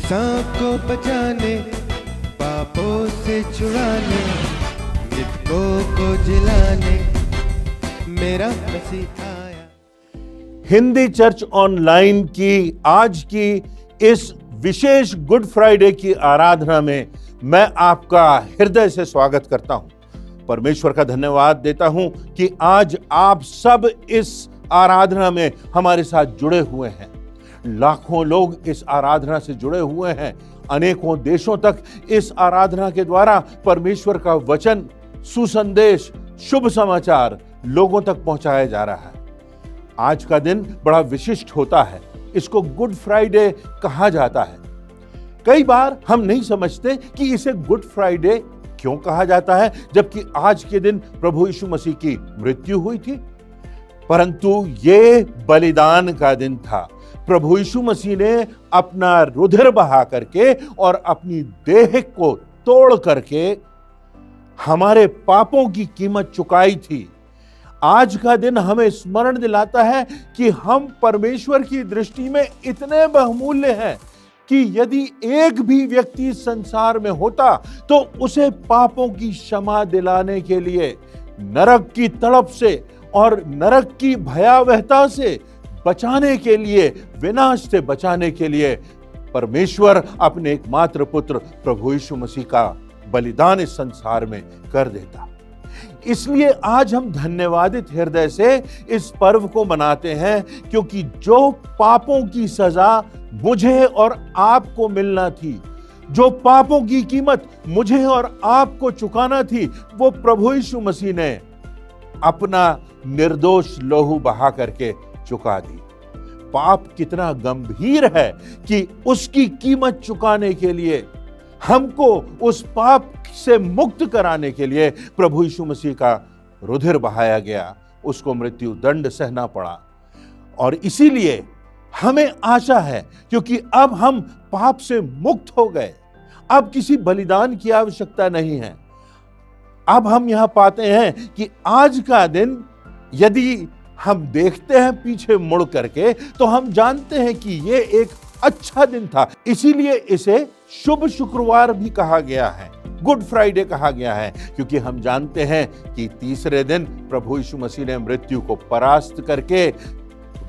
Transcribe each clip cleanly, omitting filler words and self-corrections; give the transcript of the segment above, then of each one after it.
इंसान को बचाने, पापों से छुड़ाने, मृतकों को जिलाने मेरा मसीहा आया। हिंदी चर्च ऑनलाइन की आज की इस विशेष गुड फ्राइडे की आराधना में मैं आपका हृदय से स्वागत करता हूं। परमेश्वर का धन्यवाद देता हूं कि आज आप सब इस आराधना में हमारे साथ जुड़े हुए हैं। लाखों लोग इस आराधना से जुड़े हुए हैं। अनेकों देशों तक इस आराधना के द्वारा परमेश्वर का वचन, सुसंदेश, शुभ समाचार लोगों तक पहुंचाया जा रहा है। आज का दिन बड़ा विशिष्ट होता है। इसको गुड फ्राइडे कहा जाता है। कई बार हम नहीं समझते कि इसे गुड फ्राइडे क्यों कहा जाता है, जबकि आज के दिन प्रभु यीशु मसीह की मृत्यु हुई थी। परंतु ये बलिदान का दिन था। प्रभु यीशु मसीह ने अपना रुधिर बहा करके और अपनी देह को तोड़ करके हमारे पापों की कीमत चुकाई थी। आज का दिन हमें स्मरण दिलाता है कि हम परमेश्वर की दृष्टि में इतने बहुमूल्य हैं कि यदि एक भी व्यक्ति संसार में होता तो उसे पापों की क्षमा दिलाने के लिए, नरक की तड़प से और नरक की भयावहता से बचाने के लिए, विनाश से बचाने के लिए परमेश्वर अपने एकमात्र पुत्र प्रभु यीशु मसीह का बलिदान इस संसार में कर देता। इसलिए आज हम धन्यवादित हृदय से इस पर्व को मनाते हैं, क्योंकि जो पापों की सजा मुझे और आपको मिलना थी, जो पापों की कीमत मुझे और आपको चुकाना थी, वो प्रभु यीशु मसीह ने अपना निर्दोष लहू बहा करके चुका दी। पाप कितना गंभीर है कि उसकी कीमत चुकाने के लिए, हमको उस पाप से मुक्त कराने के लिए प्रभु यीशु मसीह का रुधिर बहाया गया, उसको मृत्यु दंड सहना पड़ा। और इसीलिए हमें आशा है, क्योंकि अब हम पाप से मुक्त हो गए। अब किसी बलिदान की आवश्यकता नहीं है। अब हम यहां पाते हैं कि आज का दिन यदि हम देखते हैं पीछे मुड़ करके, तो हम जानते हैं कि ये एक अच्छा दिन था। इसीलिए इसे शुभ शुक्रवार भी कहा गया है, गुड फ्राइडे कहा गया है, क्योंकि हम जानते हैं कि तीसरे दिन प्रभु यीशु मसीह ने मृत्यु को परास्त करके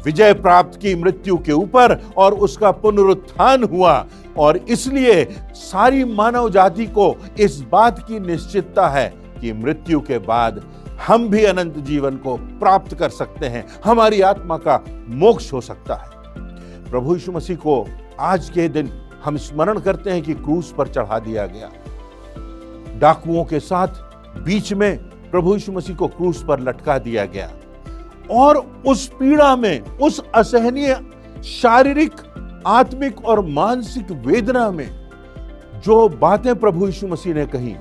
विजय प्राप्त की मृत्यु के ऊपर, और उसका पुनरुत्थान हुआ। और इसलिए सारी मानव जाति को इस बात की निश्चितता है कि मृत्यु के बाद हम भी अनंत जीवन को प्राप्त कर सकते हैं, हमारी आत्मा का मोक्ष हो सकता है। प्रभु यीशु मसीह को आज के दिन हम स्मरण करते हैं कि क्रूस पर चढ़ा दिया गया। डाकुओं के साथ बीच में प्रभु यीशु मसीह को क्रूस पर लटका दिया गया। और उस पीड़ा में, उस असहनीय शारीरिक, आत्मिक और मानसिक वेदना में जो बातें प्रभु यीशु मसीह ने कही,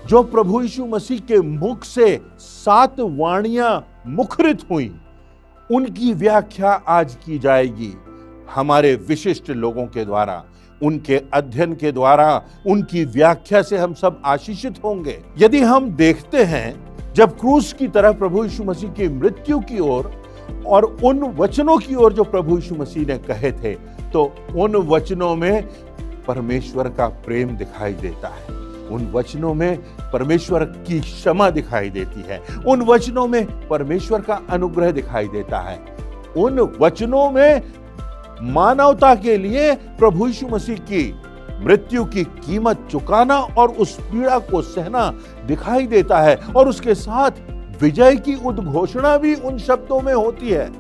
जो प्रभु यीशु मसीह के मुख से 7 वाणियां मुखरित हुई, उनकी व्याख्या आज की जाएगी हमारे विशिष्ट लोगों के द्वारा। उनके अध्ययन के द्वारा, उनकी व्याख्या से हम सब आशीषित होंगे। यदि हम देखते हैं जब क्रूस की तरफ प्रभु यीशु मसीह की मृत्यु की ओर और उन वचनों की ओर जो प्रभु यीशु मसीह ने कहे थे, तो उन वचनों में परमेश्वर का प्रेम दिखाई देता है। उन वचनों में परमेश्वर की क्षमा दिखाई देती है। उन वचनों में परमेश्वर का अनुग्रह दिखाई देता है। उन वचनों में मानवता के लिए प्रभु यीशु मसीह की मृत्यु की कीमत चुकाना और उस पीड़ा को सहना दिखाई देता है। और उसके साथ विजय की उद्घोषणा भी उन शब्दों में होती है।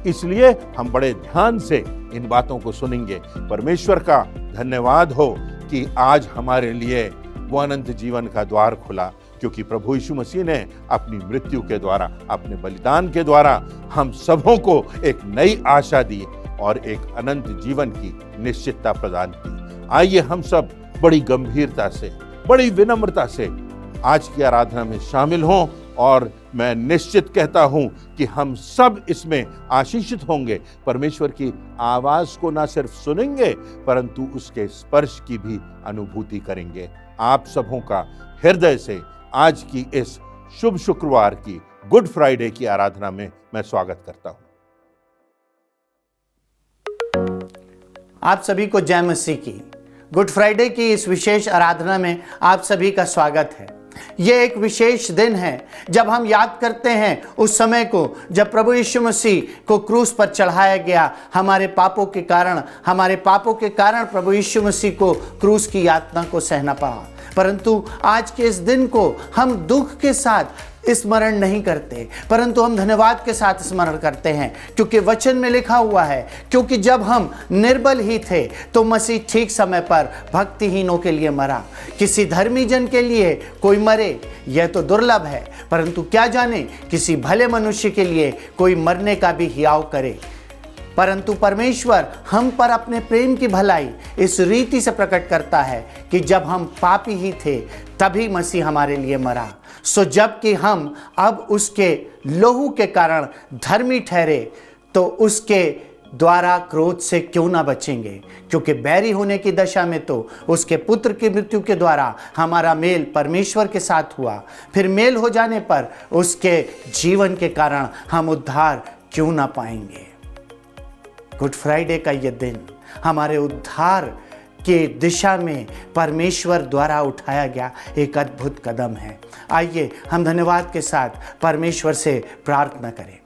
इसलिए हम बड़े ध्यान से इन बातों को सुनेंगे। परमेश्वर का धन्यवाद हो कि आज हमारे लिए वो अनंत जीवन का द्वार खुला, क्योंकि प्रभु यीशु मसीह ने अपनी मृत्यु के द्वारा, अपने बलिदान के द्वारा हम सबों को एक नई आशा दी और एक अनंत जीवन की निश्चितता प्रदान की। आइए हम सब बड़ी गंभीरता से, बड़ी विनम्रता से आज की आराधना में शामिल हों, और मैं निश्चित कहता हूं कि हम सब इसमें आशीषित होंगे। परमेश्वर की आवाज को ना सिर्फ सुनेंगे, परंतु उसके स्पर्श की भी अनुभूति करेंगे। आप सबों का हृदय से आज की इस शुभ शुक्रवार की, गुड फ्राइडे की आराधना में मैं स्वागत करता हूं। आप सभी को जय मसीह की। गुड फ्राइडे की इस विशेष आराधना में आप सभी का स्वागत है। ये एक विशेष दिन है जब हम याद करते हैं उस समय को जब प्रभु यीशु मसीह को क्रूस पर चढ़ाया गया। हमारे पापों के कारण प्रभु यीशु मसीह को क्रूस की यातना को सहना पड़ा। परंतु आज के इस दिन को हम दुख के साथ स्मरण नहीं करते, परंतु हम धन्यवाद के साथ स्मरण करते हैं, क्योंकि वचन में लिखा हुआ है, क्योंकि जब हम निर्बल ही थे तो मसीह ठीक समय पर भक्तिहीनों के लिए मरा। किसी धर्मी जन के लिए कोई मरे यह तो दुर्लभ है, परंतु क्या जाने किसी भले मनुष्य के लिए कोई मरने का भी हियाव करे। परंतु परमेश्वर हम पर अपने प्रेम की भलाई इस रीति से प्रकट करता है कि जब हम पापी ही थे तभी मसीह हमारे लिए मरा। सो जबकि हम अब उसके लहू के कारण धर्मी ठहरे तो उसके द्वारा क्रोध से क्यों ना बचेंगे, क्योंकि बैरी होने की दशा में तो उसके पुत्र की मृत्यु के द्वारा हमारा मेल परमेश्वर के साथ हुआ। फिर मेल हो जाने पर उसके जीवन के कारण हम उद्धार क्यों ना पाएंगे। गुड फ्राइडे का ये दिन हमारे उद्धार के दिशा में परमेश्वर द्वारा उठाया गया एक अद्भुत कदम है। आइए हम धन्यवाद के साथ परमेश्वर से प्रार्थना करें।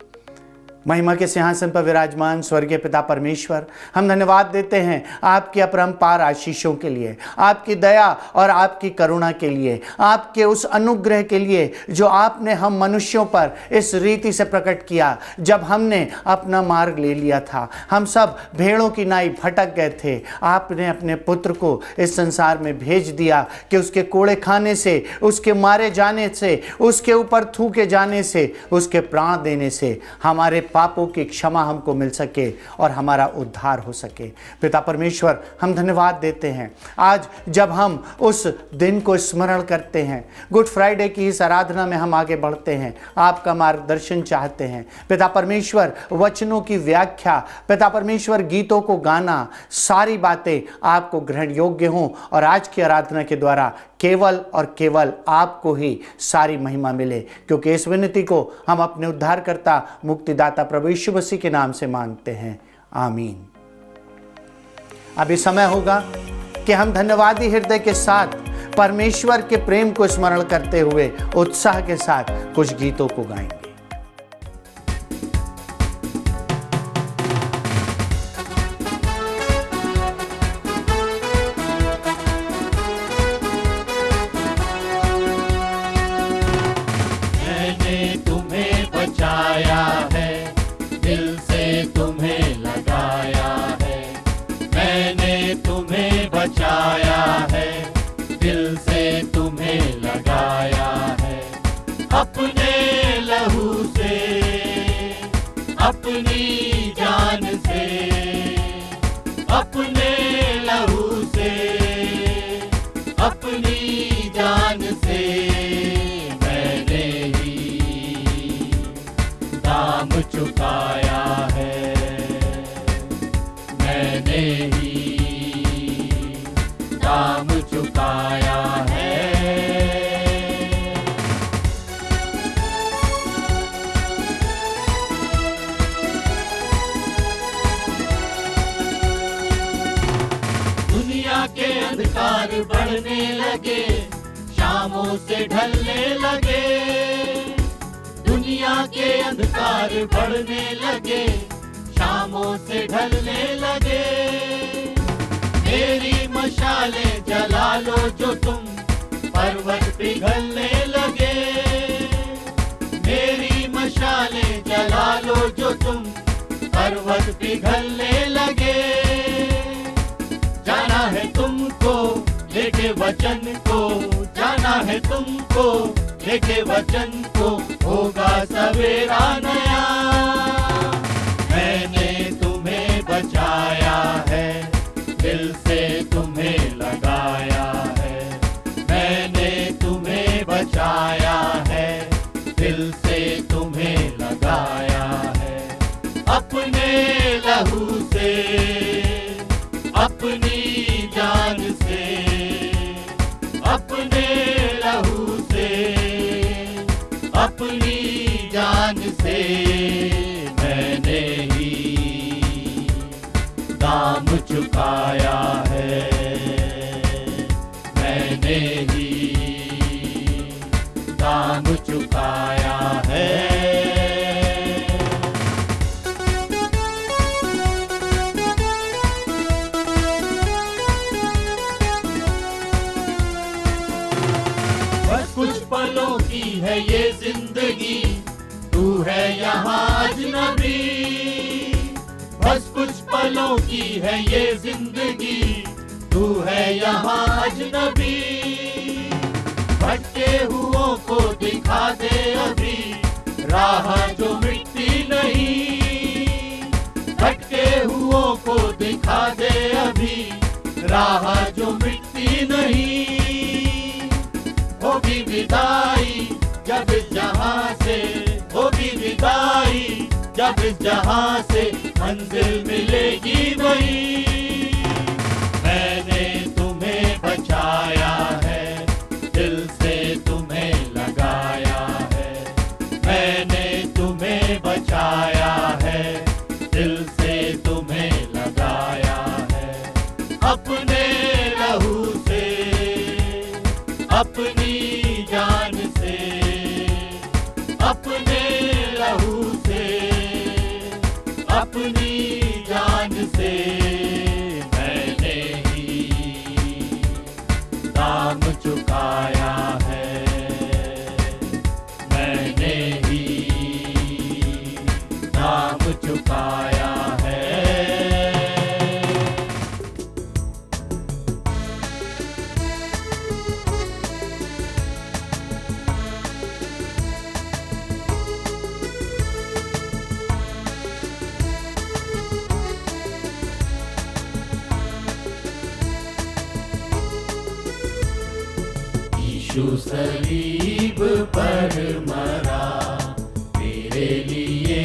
महिमा के सिंहासन पर विराजमान स्वर्गीय पिता परमेश्वर, हम धन्यवाद देते हैं आपकी अपरंपार आशीषों के लिए, आपकी दया और आपकी करुणा के लिए, आपके उस अनुग्रह के लिए जो आपने हम मनुष्यों पर इस रीति से प्रकट किया। जब हमने अपना मार्ग ले लिया था, हम सब भेड़ों की नाई भटक गए थे, आपने अपने पुत्र को इस संसार में भेज दिया कि उसके कोड़े खाने से, उसके मारे जाने से, उसके ऊपर थूके जाने से, उसके प्राण देने से हमारे पापों की क्षमा हमको मिल सके और हमारा उद्धार हो सके। पिता परमेश्वर, हम धन्यवाद देते हैं आज जब हम उस दिन को स्मरण करते हैं, गुड फ्राइडे की इस आराधना में हम आगे बढ़ते हैं, आपका मार्गदर्शन चाहते हैं। पिता परमेश्वर, वचनों की व्याख्या, पिता परमेश्वर, गीतों को गाना, सारी बातें आपको ग्रहण योग्य हों और आज की आराधना के द्वारा केवल और केवल आपको ही सारी महिमा मिले, क्योंकि इस विनती को हम अपने उद्धारकर्ता मुक्तिदाता प्रभु यीशु मसीह के नाम से मांगते हैं, आमीन। अभी समय होगा कि हम धन्यवादी हृदय के साथ परमेश्वर के प्रेम को स्मरण करते हुए उत्साह के साथ कुछ गीतों को गाएंगे। बचाया है, दिल से तुम्हें लगाया है, अपने लहू से, अपनी जान से, अपने लहू से, अपनी जान से मैंने ही दाम चुकाया है, मैंने ही दाम चुकाया है। दुनिया के अंधकार बढ़ने लगे, शामों से ढलने लगे, दुनिया के अंधकार बढ़ने लगे, शामों से ढलने लगे। मेरी मशालें जला लो जो तुम, पर्वत पिघलने लगे, मेरी मशालें जला लो जो तुम, पर्वत पिघलने लगे। जाना है तुमको लेके वचन को, जाना है तुमको लेके वचन को, होगा सवेरा नया। मैंने तुम्हें बचाया है, दिल से तुम्हें लगाया है, मैंने तुम्हें बचाया है, दिल से तुम्हें लगाया है, अपने लहू से, अपनी जान से, अपने लहू से, अपनी जान से मैंने ही दाम चुकाया है। पलों की है ये जिंदगी, तू है यहाँ अजनबी। बस कुछ पलों की है ये जिंदगी, तू है यहाँ अजनबी। भटके हुओं को दिखा दे अभी राह जो मिटती नहीं। भटके हुओं को दिखा दे अभी राह जो मिटती नहीं। होगी विदाई जब इस जहां से, होगी विदाई जब इस जहां से मंजिल मिलेगी नहीं। मैंने तुम्हें बचाया है, दिल से तुम्हें लगाया है। मैंने तुम्हें बचाया है, दिल से तुम्हें लगाया है। अपने लहू से, अपनी जान से, अपने लहू से, अपनी जान से मैंने ही दाम चुकाया है। मैंने ही दाम चुकाया है। यीशु सलीब पर मरा मेरे लिए,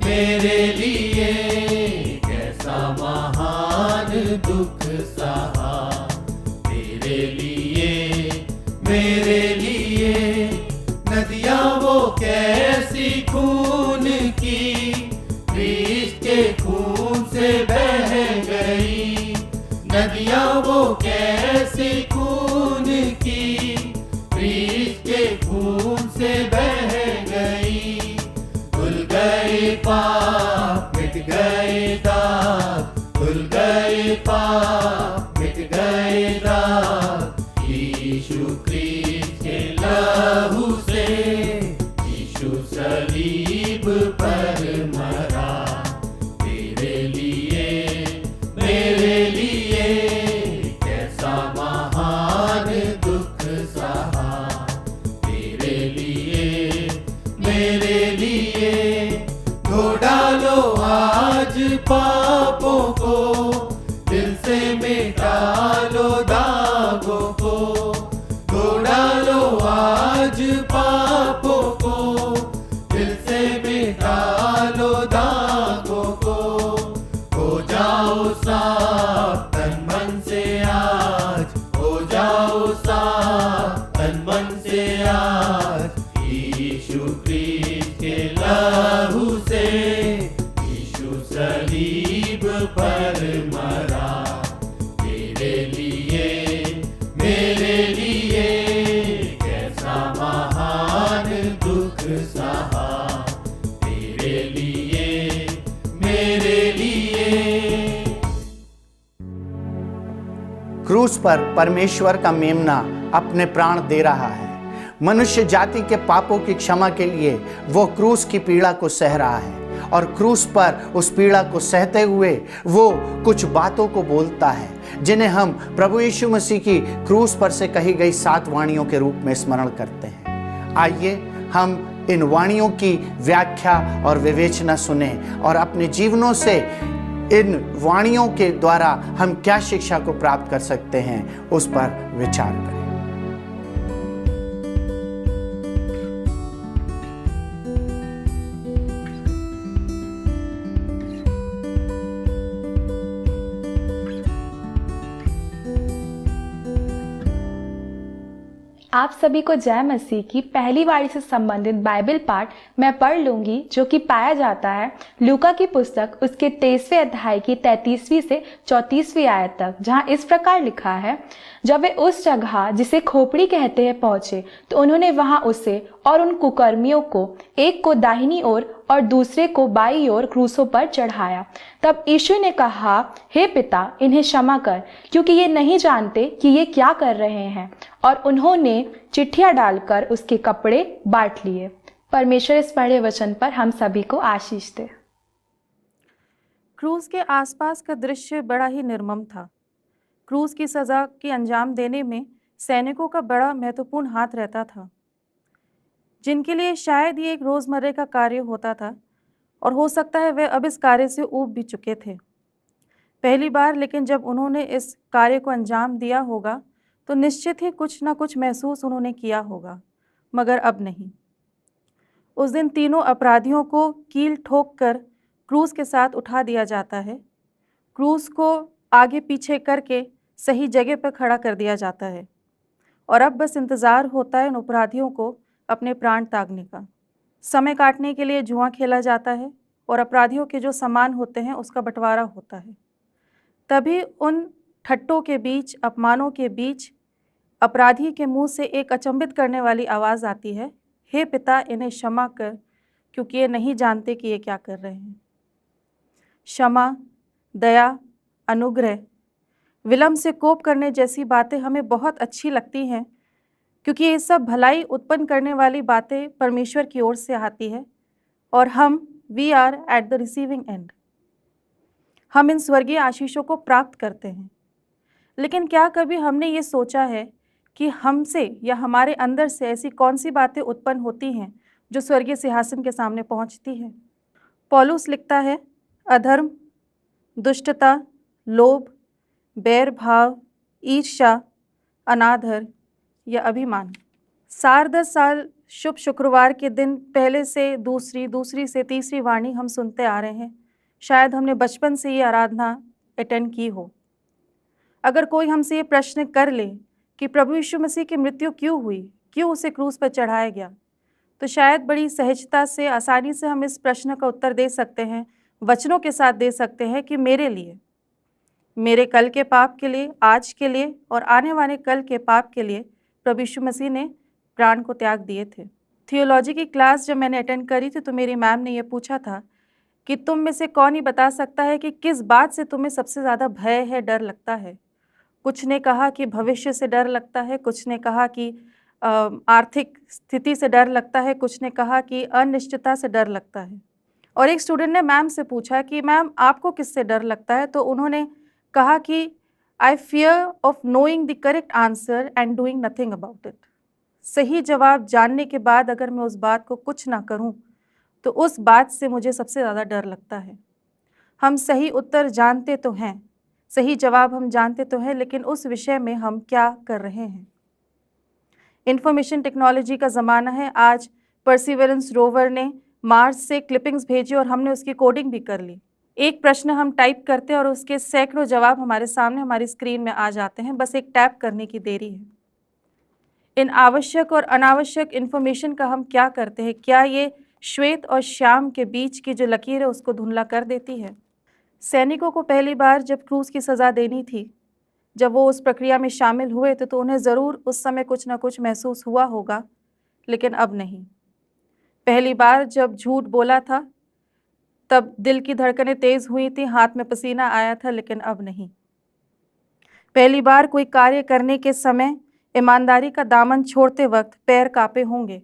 मेरे लिए। कैसा महान दुख सहा मेरे लिए, मेरे लिए। नदियाँ वो कैसी खून की, क्रिस्ट के खून से बह गई। नदियाँ वो कैसी खून की, क्रिस्ट के खून से बह गई। धुल गए पाप, मिट गए दाग, धुल गए पाप, मिट गए दाग। यीशु क्रिस्ट के लहू से, यीशु सलीब पर मरा मेरे लिए, मेरे लिए। कैसा महान दुख सहा मेरे लिए, मेरे लिए। धो डालो आज पापों को, दिल से मिटा लो दागों को। धो डालो आज पापों को, दिल से मिटा लो दागों को। हो जाओ साफ तन मन से आज, हो जाओ साफ तन मन से आज। यीशु क्रिस्ट के लहू से, यीशु सलीब पर मरा मेरे लिए, मेरे लिए। कैसा महान दुख सहा मेरे लिए, मेरे लिए। क्रूस पर परमेश्वर का मेमना अपने प्राण दे रहा है। मनुष्य जाति के पापों की क्षमा के लिए वो क्रूस की पीड़ा को सह रहा है, और क्रूस पर उस पीड़ा को सहते हुए वो कुछ बातों को बोलता है जिन्हें हम प्रभु यीशु मसीह की क्रूस पर से कही गई 7 वाणियों के रूप में स्मरण करते हैं। आइए हम इन वाणियों की व्याख्या और विवेचना सुने और अपने जीवनों से इन वाणियों के द्वारा हम क्या शिक्षा को प्राप्त कर सकते हैं उस पर विचार करें। आप सभी को जय मसीह की। पहली वारी से संबंधित बाइबल पाठ मैं पढ़ लूंगी, जो कि पाया जाता है लूका की पुस्तक उसके 23वें अध्याय की 33वीं से 34वीं आयत तक, जहां इस प्रकार लिखा है। जब वे उस जगह जिसे खोपड़ी कहते हैं पहुंचे, तो उन्होंने वहां उसे और उन कुकर्मियों को, एक को दाहिनी ओर और दूसरे को बाईं ओर क्रूसों पर चढ़ाया। तब यीशु ने कहा, हे पिता, इन्हें क्षमा कर, क्योंकि ये नहीं जानते कि ये क्या कर रहे हैं। और उन्होंने चिट्ठियां डालकर उसके कपड़े बांट लिए। परमेश्वर इस पढ़े वचन पर हम सभी को आशीष दे। क्रूस के आसपास का दृश्य बड़ा ही निर्मम था। क्रूस की सज़ा के अंजाम देने में सैनिकों का बड़ा महत्वपूर्ण हाथ रहता था, जिनके लिए शायद ये एक रोज़मर्रे का कार्य होता था और हो सकता है वे अब इस कार्य से ऊब भी चुके थे। पहली बार लेकिन जब उन्होंने इस कार्य को अंजाम दिया होगा तो निश्चित ही कुछ ना कुछ महसूस उन्होंने किया होगा, मगर अब नहीं। उस दिन तीनों अपराधियों को कील ठोक कर क्रूस के साथ उठा दिया जाता है। क्रूस को आगे पीछे करके सही जगह पर खड़ा कर दिया जाता है और अब बस इंतज़ार होता है उन अपराधियों को अपने प्राण त्यागने का। समय काटने के लिए जुआ खेला जाता है और अपराधियों के जो सामान होते हैं उसका बंटवारा होता है। तभी उन ठट्टों के बीच, अपमानों के बीच अपराधी के मुंह से एक अचंभित करने वाली आवाज़ आती है, हे पिता, इन्हें क्षमा कर, क्योंकि ये नहीं जानते कि ये क्या कर रहे हैं। क्षमा, दया, अनुग्रह, विलंब से कोप करने जैसी बातें हमें बहुत अच्छी लगती हैं, क्योंकि ये सब भलाई उत्पन्न करने वाली बातें परमेश्वर की ओर से आती है और we are at the receiving end. हम इन स्वर्गीय आशीषों को प्राप्त करते हैं। लेकिन क्या कभी हमने ये सोचा है कि हमसे या हमारे अंदर से ऐसी कौन सी बातें उत्पन्न होती हैं जो स्वर्गीय सिंहासन के सामने पहुंचती हैं? पौलुस लिखता है, अधर्म, दुष्टता, लोभ, बैर भाव, ईर्ष्या, अनादर या अभिमान। 10 साल शुभ शुक्रवार के दिन पहले से दूसरी से तीसरी वाणी हम सुनते आ रहे हैं। शायद हमने बचपन से ये आराधना अटेंड की हो। अगर कोई हमसे ये प्रश्न कर ले कि प्रभु यीशु मसीह की मृत्यु क्यों हुई, क्यों उसे क्रूस पर चढ़ाया गया, तो शायद बड़ी सहजता से, आसानी से हम इस प्रश्न का उत्तर दे सकते हैं, वचनों के साथ दे सकते हैं कि मेरे लिए, मेरे कल के पाप के लिए, आज के लिए और आने वाले कल के पाप के लिए प्रभु यीशु मसीह ने प्राण को त्याग दिए थे। थियोलॉजी की क्लास जब मैंने अटेंड करी थी तो मेरी मैम ने ये पूछा था कि तुम में से कौन ही बता सकता है कि किस बात से तुम्हें सबसे ज़्यादा भय है, डर लगता है। कुछ ने कहा कि भविष्य से डर लगता है, कुछ ने कहा कि आर्थिक स्थिति से डर लगता है, कुछ ने कहा कि अनिश्चितता से डर लगता है। और एक स्टूडेंट ने मैम से पूछा कि मैम आपको किससे डर लगता है, तो उन्होंने कहा कि I fear of knowing the correct answer and doing nothing about it. सही जवाब जानने के बाद अगर मैं उस बात को कुछ ना करूं तो उस बात से मुझे सबसे ज़्यादा डर लगता है। हम सही उत्तर जानते तो हैं, सही जवाब हम जानते तो हैं, लेकिन उस विषय में हम क्या कर रहे हैं? इंफॉर्मेशन टेक्नोलॉजी का ज़माना है। आज परसिवरेंस रोवर ने मार्स से क्लिपिंग्स भेजी और हमने उसकी कोडिंग भी कर ली। एक प्रश्न हम टाइप करते हैं और उसके सैकड़ों जवाब हमारे सामने हमारी स्क्रीन में आ जाते हैं, बस एक टैप करने की देरी है। इन आवश्यक और अनावश्यक इन्फॉर्मेशन का हम क्या करते हैं? क्या ये श्वेत और श्याम के बीच की जो लकीर है उसको धुंधला कर देती है? सैनिकों को पहली बार जब क्रूस की सज़ा देनी थी, जब वो उस प्रक्रिया में शामिल हुए थे तो उन्हें ज़रूर उस समय कुछ ना कुछ महसूस हुआ होगा, लेकिन अब नहीं। पहली बार जब झूठ बोला था तब दिल की धड़कनें तेज़ हुई थी, हाथ में पसीना आया था, लेकिन अब नहीं। पहली बार कोई कार्य करने के समय ईमानदारी का दामन छोड़ते वक्त पैर कांपे होंगे,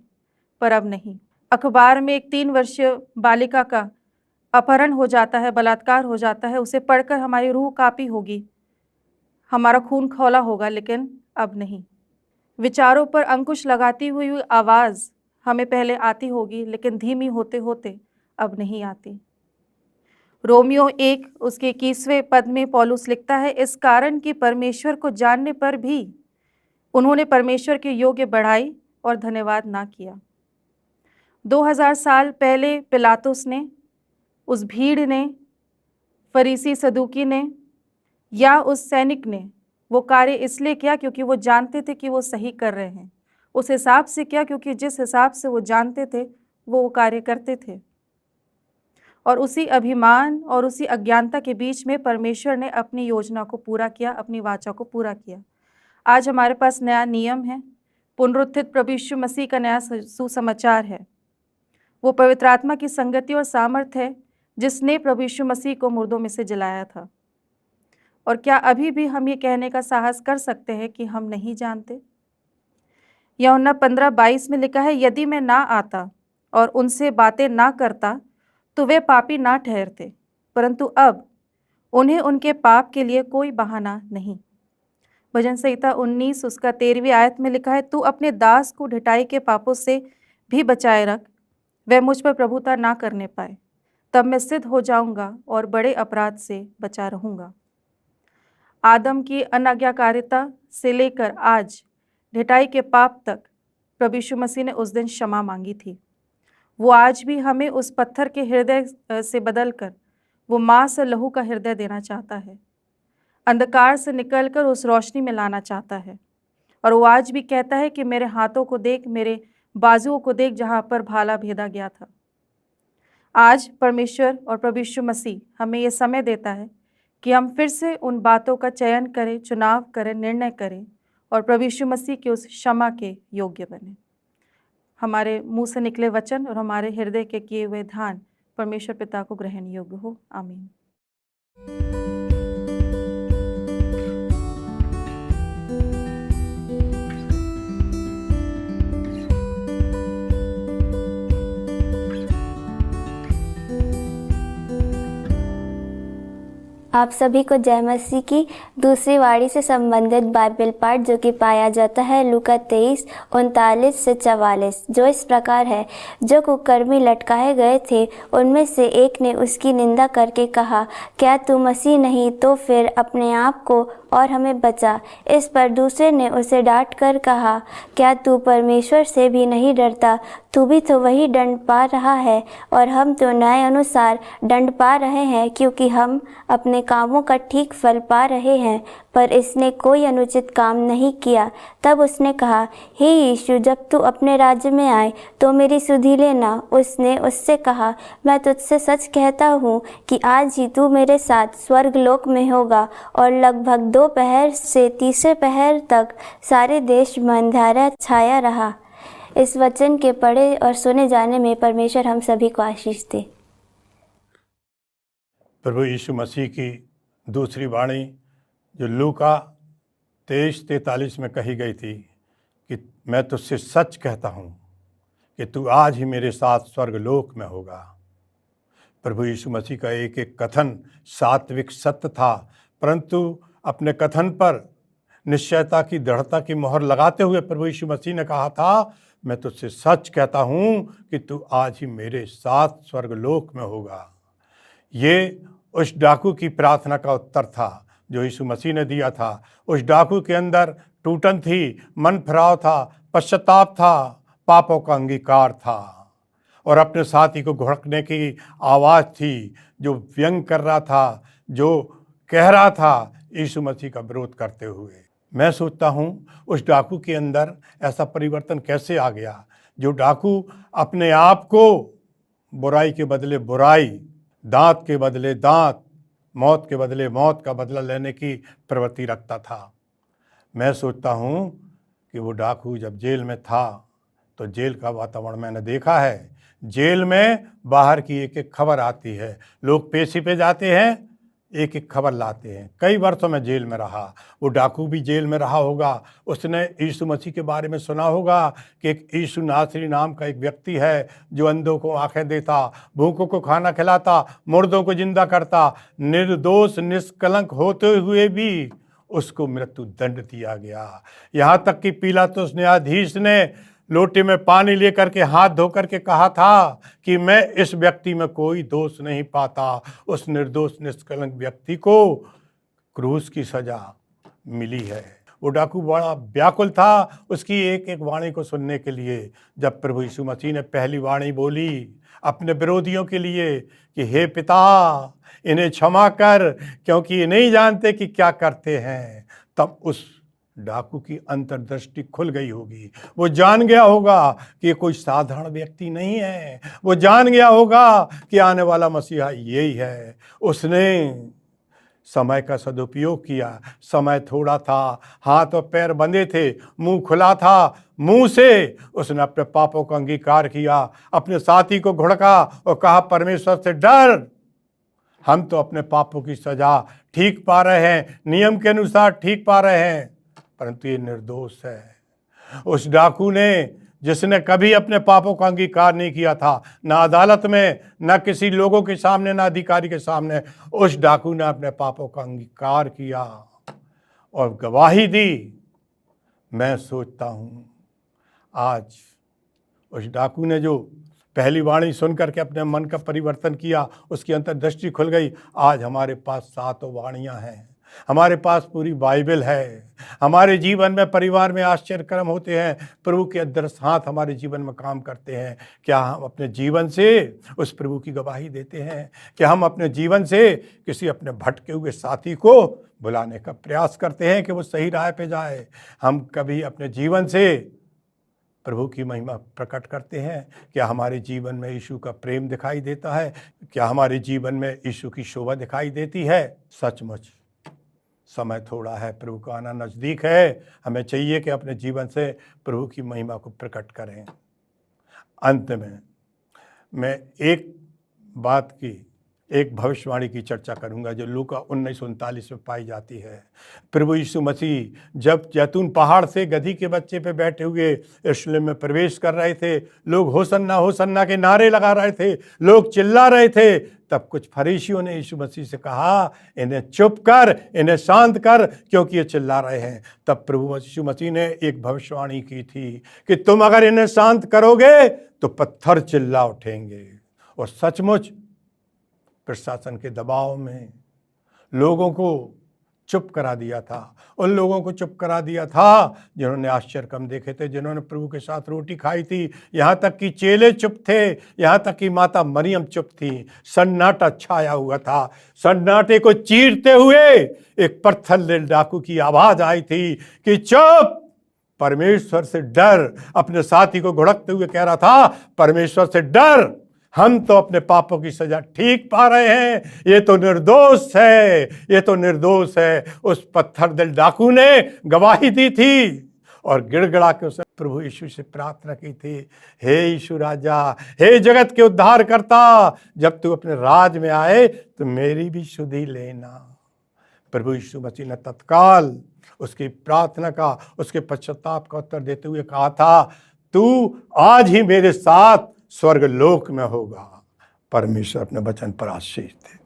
पर अब नहीं। अखबार में एक 3 वर्षीय बालिका का अपहरण हो जाता है, बलात्कार हो जाता है, उसे पढ़कर हमारी रूह कांपी होगी, हमारा खून खौला होगा, लेकिन अब नहीं। विचारों पर अंकुश लगाती हुई आवाज़ हमें पहले आती होगी, लेकिन धीमी होते होते अब नहीं आती। रोमियो 1 उसके 21वें पद में पौलुस लिखता है, इस कारण कि परमेश्वर को जानने पर भी उन्होंने परमेश्वर के योग्य बढ़ाई और धन्यवाद ना किया। 2000 साल पहले पिलातुस ने, उस भीड़ ने, फरीसी सदूकी ने या उस सैनिक ने वो कार्य इसलिए किया क्योंकि वो जानते थे कि वो सही कर रहे हैं। उस हिसाब से किया क्योंकि जिस हिसाब से वो जानते थे वो कार्य करते थे। और उसी अभिमान और उसी अज्ञानता के बीच में परमेश्वर ने अपनी योजना को पूरा किया, अपनी वाचा को पूरा किया। आज हमारे पास नया नियम है, पुनरुत्थित प्रभु यीशु मसीह का नया सुसमाचार है। वो पवित्र आत्मा की संगति और सामर्थ्य है जिसने प्रभु यीशु मसीह को मुर्दों में से जलाया था। और क्या अभी भी हम ये कहने का साहस कर सकते हैं कि हम नहीं जानते? यूहन्ना 15:22 में लिखा है, यदि मैं ना आता और उनसे बातें ना करता तो वे पापी ना ठहरते, परंतु अब उन्हें उनके पाप के लिए कोई बहाना नहीं। भजन संहिता 19 उसका 13वीं आयत में लिखा है, तू अपने दास को ढिठाई के पापों से भी बचाए रख, वह मुझ पर प्रभुता ना करने पाए, तब मैं सिद्ध हो जाऊंगा और बड़े अपराध से बचा रहूंगा। आदम की अनाज्ञाकारिता से लेकर आज ढिठाई के पाप तक प्रभु यीशु मसीह ने उस दिन क्षमा मांगी थी। वो आज भी हमें उस पत्थर के हृदय से बदलकर वो मांस और लहू का हृदय देना चाहता है, अंधकार से निकलकर उस रोशनी में लाना चाहता है। और वो आज भी कहता है कि मेरे हाथों को देख, मेरे बाजुओं को देख जहाँ पर भाला भेदा गया था। आज परमेश्वर और प्रभु यीशु मसीह हमें ये समय देता है कि हम फिर से उन बातों का चयन करें, चुनाव करें, निर्णय करें और प्रभु यीशु मसीह के उस क्षमा के योग्य बने। हमारे मुंह से निकले वचन और हमारे हृदय के किए हुए ध्यान परमेश्वर पिता को ग्रहण योग्य हो। आमीन। आप सभी को जय मसीह की दूसरी वाणी से संबंधित बाइबल पाठ जो कि पाया जाता है लूका 23:39 से 44, जो इस प्रकार है। जो कुकर्मी लटकाए गए थे उनमें से एक ने उसकी निंदा करके कहा, क्या तू मसीह नहीं तो फिर अपने आप को और हमें बचा। इस पर दूसरे ने उसे डांट कर कहा, क्या तू परमेश्वर से भी नहीं डरता। तू भी तो वही दंड पा रहा है और हम तो न्याय अनुसार दंड पा रहे हैं, क्योंकि हम अपने कामों का ठीक फल पा रहे हैं, पर इसने कोई अनुचित काम नहीं किया। तब उसने कहा, हे यीशु, जब तू अपने राज्य में आए तो मेरी सुधि लेना। उसने उससे कहा, मैं तुझसे सच कहता हूँ कि आज ही तू मेरे साथ स्वर्गलोक में होगा। और लगभग 2 पहर से तीसरे पहर तक सारे देश में अंधारा छाया रहा। इस वचन के पढ़े और सुने जाने में परमेश्वर हम सभी को आशीष दे। प्रभु यीशु मसीह की दूसरी वाणी जो लूका 23:43 में कही गई थी कि मैं तुझसे सच कहता हूँ कि तू आज ही मेरे साथ स्वर्गलोक में होगा। प्रभु यीशु मसीह का एक एक कथन सात्विक सत्य था, परंतु अपने कथन पर निश्चयता की दृढ़ता की मोहर लगाते हुए प्रभु यीशु मसीह ने कहा था, मैं तुझसे सच कहता हूँ कि तू आज ही मेरे साथ स्वर्गलोक में होगा। ये उस डाकू की प्रार्थना का उत्तर था जो यीशु मसीह ने दिया था। उस डाकू के अंदर टूटन थी, मन फिराव था, पश्चाताप था, पापों का अंगीकार था और अपने साथी को घुड़कने की आवाज़ थी जो व्यंग कर रहा था, जो कह रहा था यीशु मसीह का विरोध करते हुए। मैं सोचता हूँ उस डाकू के अंदर ऐसा परिवर्तन कैसे आ गया, जो डाकू अपने आप को बुराई के बदले बुराई, दांत के बदले दांत, मौत के बदले मौत का बदला लेने की प्रवृत्ति रखता था। मैं सोचता हूँ कि वो डाकू जब जेल में था तो जेल का वातावरण मैंने देखा है। जेल में बाहर की एक एक खबर आती है, लोग पेशी पे जाते हैं, एक एक खबर लाते हैं। कई वर्षों में जेल में रहा, वो डाकू भी जेल में रहा होगा। उसने यीशु मसीह के बारे में सुना होगा कि एक यीशु नासरी नाम का एक व्यक्ति है जो अंधों को आंखें देता, भूखों को खाना खिलाता, मुर्दों को जिंदा करता, निर्दोष निष्कलंक होते हुए भी उसको मृत्यु दंड दिया गया। यहाँ तक कि पिलातुस न्यायाधीश ने लोटे में पानी लेकर के हाथ धो करके कहा था कि मैं इस व्यक्ति में कोई दोष नहीं पाता। उस निर्दोष निष्कलंक व्यक्ति को क्रूस की सजा मिली है। वो डाकू बड़ा व्याकुल था उसकी एक एक वाणी को सुनने के लिए। जब प्रभु यीशु मसीह ने पहली वाणी बोली अपने विरोधियों के लिए कि हे पिता, इन्हें क्षमा कर क्योंकि ये नहीं जानते कि क्या करते हैं, तब उस डाकू की अंतर्दृष्टि खुल गई होगी। वो जान गया होगा कि ये कोई साधारण व्यक्ति नहीं है। वो जान गया होगा कि आने वाला मसीहा यही है। उसने समय का सदुपयोग किया। समय थोड़ा था, हाथ और पैर बंधे थे, मुंह खुला था। मुंह से उसने अपने पापों का अंगीकार किया, अपने साथी को घुड़का और कहा, परमेश्वर से डर, हम तो अपने पापों की सजा ठीक पा रहे हैं, नियम के अनुसार ठीक पा रहे हैं, परंतु ये निर्दोष है। उस डाकू ने जिसने कभी अपने पापों का अंगीकार नहीं किया था, ना अदालत में, ना किसी लोगों के सामने, ना अधिकारी के सामने, उस डाकू ने अपने पापों का अंगीकार किया और गवाही दी। मैं सोचता हूँ आज उस डाकू ने जो पहली वाणी सुन करके अपने मन का परिवर्तन किया, उसकी अंतर्दृष्टि खुल गई। आज हमारे पास 7 वाणियाँ हैं, हमारे पास पूरी बाइबल है। हमारे जीवन में, परिवार में आश्चर्य कर्म होते हैं। प्रभु के अदृश्य हाथ हमारे जीवन में काम करते हैं। क्या हम अपने जीवन से उस प्रभु की गवाही देते हैं? क्या हम अपने जीवन से किसी अपने भटके हुए साथी को बुलाने का प्रयास करते हैं कि वो सही राह पे जाए? हम कभी अपने जीवन से प्रभु की महिमा प्रकट करते हैं? क्या हमारे जीवन में यीशु का प्रेम दिखाई देता है? क्या हमारे जीवन में यीशु की शोभा दिखाई देती है? सचमुच समय थोड़ा है, प्रभु का आना नज़दीक है। हमें चाहिए कि अपने जीवन से प्रभु की महिमा को प्रकट करें। अंत में मैं एक बात की, एक भविष्यवाणी की चर्चा करूंगा जो लूका 19:39 में पाई जाती है। प्रभु यीशु मसीह जब जैतून पहाड़ से गधी के बच्चे पे बैठे हुए यरूशलेम में प्रवेश कर रहे थे, लोग होसन्ना होसन्ना के नारे लगा रहे थे, लोग चिल्ला रहे थे, तब कुछ फरीसियों ने यीशु मसीह से कहा, इन्हें चुप कर, इन्हें शांत कर, क्योंकि ये चिल्ला रहे हैं। तब प्रभु यीशु मसीह ने एक भविष्यवाणी की थी कि तुम अगर इन्हें शांत करोगे तो पत्थर चिल्ला उठेंगे। और सचमुच प्रशासन के दबाव में लोगों को चुप करा दिया था। उन लोगों को चुप करा दिया था जिन्होंने आश्चर्य कर्म देखे थे, जिन्होंने प्रभु के साथ रोटी खाई थी। यहाँ तक कि चेले चुप थे, यहाँ तक कि माता मरियम चुप थी। सन्नाटा छाया हुआ था। सन्नाटे को चीरते हुए एक पत्थर डाकू की आवाज आई थी कि चुप, परमेश्वर से डर। अपने साथी को घुड़कते हुए कह रहा था, परमेश्वर से डर, हम तो अपने पापों की सजा ठीक पा रहे हैं, ये तो निर्दोष है, ये तो निर्दोष है। उस पत्थर दिल डाकू ने गवाही दी थी और गिड़गिड़ा के उसने प्रभु यीशु से प्रार्थना की थी, हे यीशु राजा, हे जगत के उद्धार करता, जब तू अपने राज में आए तो मेरी भी सुधि लेना। प्रभु यीशु मसीह ने तत्काल उसकी प्रार्थना का, उसके पश्चाताप का उत्तर देते हुए कहा था, तू आज ही मेरे साथ स्वर्ग लोक में होगा। परमेश्वर अपने वचन पर आशीष दे।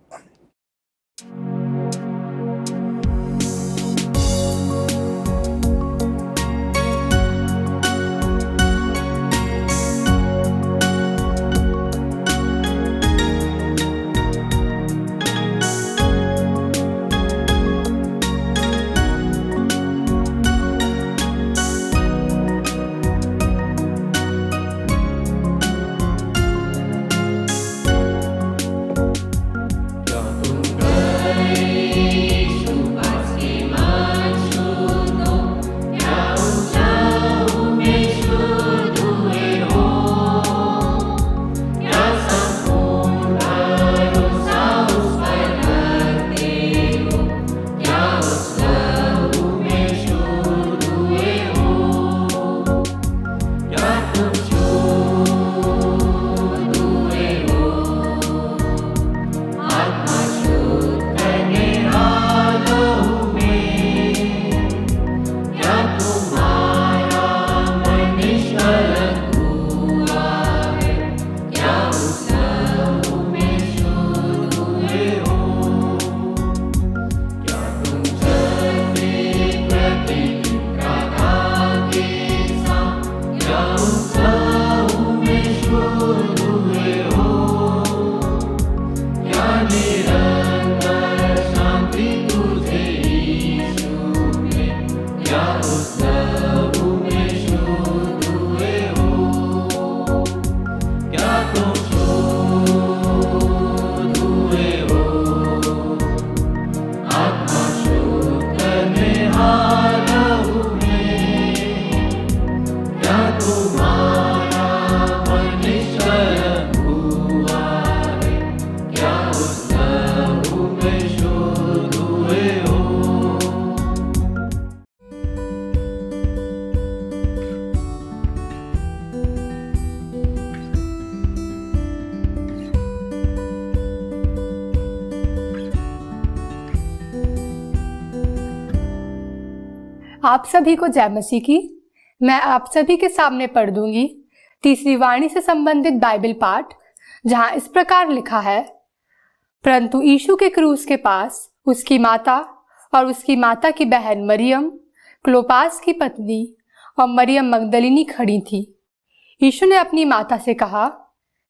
आप सभी को जय मसीह की। मैं आप सभी के सामने पढ़ दूंगी तीसरी वाणी से संबंधित बाइबल पाठ, जहां इस प्रकार लिखा है, परंतु यीशु के क्रूस के पास उसकी माता और उसकी माता की बहन मरियम, क्लोपास की पत्नी और मरियम मगदलिनी खड़ी थी। यीशु ने अपनी माता से कहा,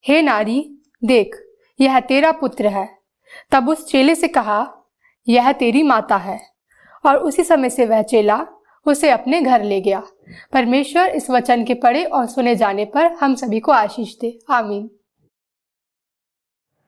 हे नारी, देख, यह तेरा पुत्र है। तब उस चेले से कहा, यह तेरी माता है। और उसी समय से वह चेला उसे अपने घर ले गया। परमेश्वर इस वचन के पढ़े और सुने जाने पर हम सभी को आशीष दे। आमीन।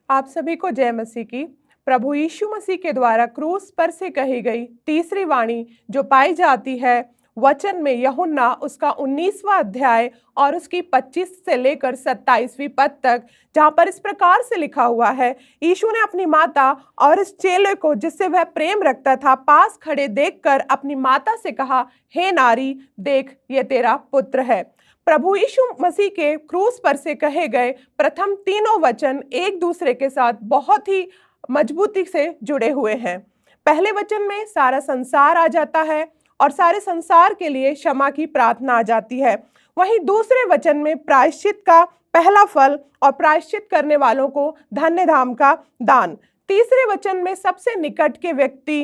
आप सभी को जय मसीह की। प्रभु यीशु मसीह के द्वारा क्रूस पर से कही गई तीसरी वाणी जो पाई जाती है वचन में, यूहन्ना उसका 19वां अध्याय और उसकी 25 से लेकर 27वीं पद तक, जहाँ पर इस प्रकार से लिखा हुआ है, यीशु ने अपनी माता और इस चेले को जिससे वह प्रेम रखता था पास खड़े देखकर अपनी माता से कहा, हे नारी, देख, ये तेरा पुत्र है। प्रभु यीशु मसीह के क्रूस पर से कहे गए प्रथम तीनों वचन एक दूसरे के साथ बहुत ही मजबूती से जुड़े हुए हैं। पहले वचन में सारा संसार आ जाता है और सारे संसार के लिए क्षमा की प्रार्थना आ जाती है। वहीं दूसरे वचन में प्रायश्चित का पहला फल और प्रायश्चित करने वालों को धन्य धाम का दान। तीसरे वचन में सबसे निकट के व्यक्ति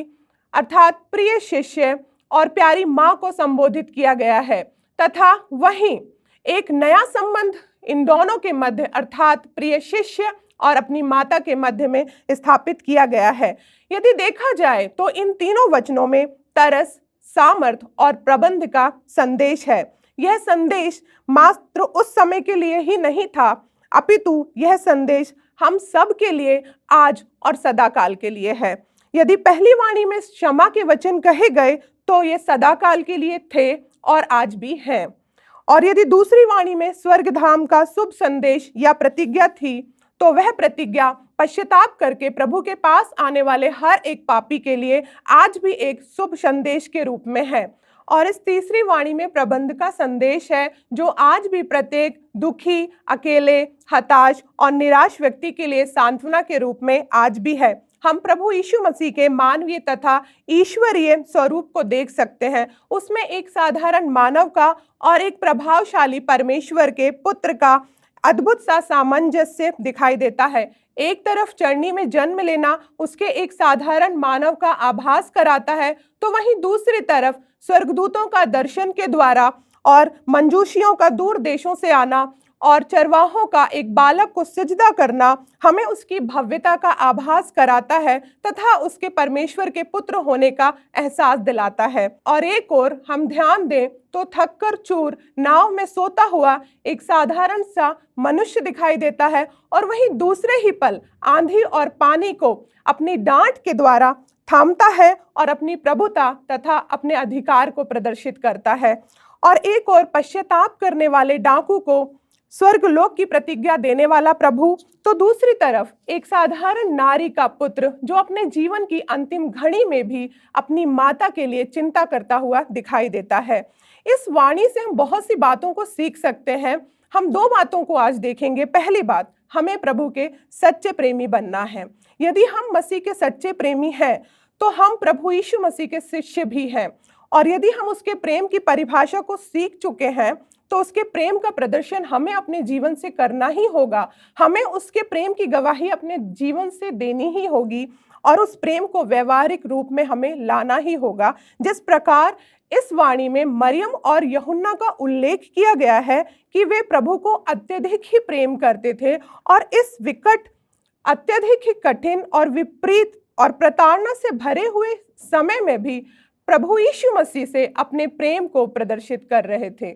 अर्थात प्रिय शिष्य और प्यारी माँ को संबोधित किया गया है, तथा वहीं एक नया संबंध इन दोनों के मध्य अर्थात प्रिय शिष्य और अपनी माता के मध्य में स्थापित किया गया है। यदि देखा जाए तो इन तीनों वचनों में तरस, सामर्थ और प्रबंध का संदेश है। यह संदेश मात्र उस समय के लिए ही नहीं था, अपितु यह संदेश हम सब के लिए आज और सदाकाल के लिए है। यदि पहली वाणी में क्षमा के वचन कहे गए तो ये सदाकाल के लिए थे और आज भी हैं। और यदि दूसरी वाणी में स्वर्गधाम का शुभ संदेश या प्रतिज्ञा थी तो वह प्रतिज्ञा पश्चाताप करके प्रभु के पास आने वाले हर एक पापी के लिए आज भी एक शुभ संदेश के रूप में है। और इस तीसरी वाणी में प्रबंध का संदेश है जो आज भी प्रत्येक दुखी, अकेले, हताश और निराश व्यक्ति के लिए सांत्वना के रूप में आज भी है। हम प्रभु यीशु मसीह के मानवीय तथा ईश्वरीय स्वरूप को देख सकते हैं। उसमें एक साधारण मानव का और एक प्रभावशाली परमेश्वर के पुत्र का अद्भुत सा सामंजस्य दिखाई देता है। एक तरफ चरनी में जन्म लेना उसके एक साधारण मानव का आभास कराता है, तो वहीं दूसरी तरफ स्वर्गदूतों का दर्शन के द्वारा और मंजूषियों का दूर देशों से आना और चरवाहों का एक बालक को सिजदा करना हमें उसकी भव्यता का आभास कराता है तथा उसके परमेश्वर के पुत्र होने का एहसास दिलाता है। और एक ओर हम ध्यान दें तो थककर चूर नाव में सोता हुआ एक साधारण सा मनुष्य दिखाई देता है, और वहीं दूसरे ही पल आंधी और पानी को अपनी डांट के द्वारा थामता है और अपनी प्रभुता तथा अपने अधिकार को प्रदर्शित करता है। और एक ओर पश्चाताप करने वाले डाकू को स्वर्गलोक की प्रतिज्ञा देने वाला प्रभु, तो दूसरी तरफ एक साधारण नारी का पुत्र जो अपने जीवन की अंतिम घड़ी में भी अपनी माता के लिए चिंता करता हुआ दिखाई देता है। इस वाणी से हम बहुत सी बातों को सीख सकते हैं। हम दो बातों को आज देखेंगे। पहली बात, हमें प्रभु के सच्चे प्रेमी बनना है। यदि हम मसीह के सच्चे प्रेमी हैं तो हम प्रभु यीशु मसीह के शिष्य भी हैं, और यदि हम उसके प्रेम की परिभाषा को सीख चुके हैं तो उसके प्रेम का प्रदर्शन हमें अपने जीवन से करना ही होगा। हमें उसके प्रेम की गवाही अपने जीवन से देनी ही होगी और उस प्रेम को व्यवहारिक रूप में हमें लाना ही होगा। जिस प्रकार इस वाणी में मरियम और यूहन्ना का उल्लेख किया गया है कि वे प्रभु को अत्यधिक ही प्रेम करते थे, और इस विकट, अत्यधिक ही कठिन और विपरीत और प्रताड़ना से भरे हुए समय में भी प्रभु यीशु मसीह से अपने प्रेम को प्रदर्शित कर रहे थे।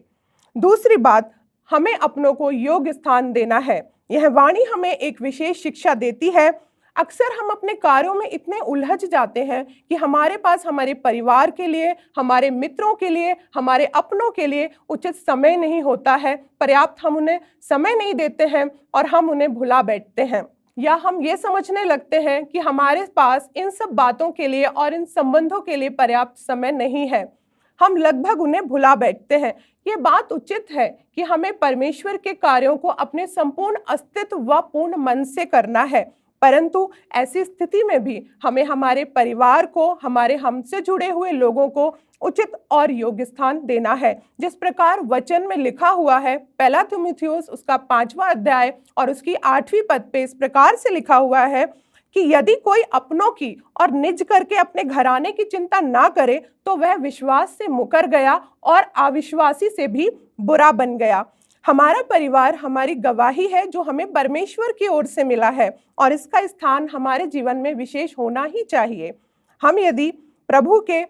दूसरी बात, हमें अपनों को योग्य स्थान देना है। यह वाणी हमें एक विशेष शिक्षा देती है। अक्सर हम अपने कार्यों में इतने उलझ जाते हैं कि हमारे पास हमारे परिवार के लिए, हमारे मित्रों के लिए, हमारे अपनों के लिए उचित समय नहीं होता है। पर्याप्त हम उन्हें समय नहीं देते हैं और हम उन्हें भुला बैठते हैं, या हम ये समझने लगते हैं कि हमारे पास इन सब बातों के लिए और इन संबंधों के लिए पर्याप्त समय नहीं है। हम लगभग उन्हें भुला बैठते हैं। ये बात उचित है कि हमें परमेश्वर के कार्यों को अपने संपूर्ण अस्तित्व व पूर्ण मन से करना है, परंतु ऐसी स्थिति में भी हमें हमारे परिवार को, हमारे हमसे जुड़े हुए लोगों को उचित और योग्य स्थान देना है। जिस प्रकार वचन में लिखा हुआ है, पहला तीमुथियुस उसका 5वां अध्याय और उसकी 8वीं पद पे इस प्रकार से लिखा हुआ है कि यदि कोई अपनों की और निज करके अपने घराने की चिंता ना करे तो वह विश्वास से मुकर गया और अविश्वासी से भी बुरा बन गया। हमारा परिवार हमारी गवाही है जो हमें परमेश्वर की ओर से मिला है और इसका स्थान हमारे जीवन में विशेष होना ही चाहिए। हम यदि प्रभु के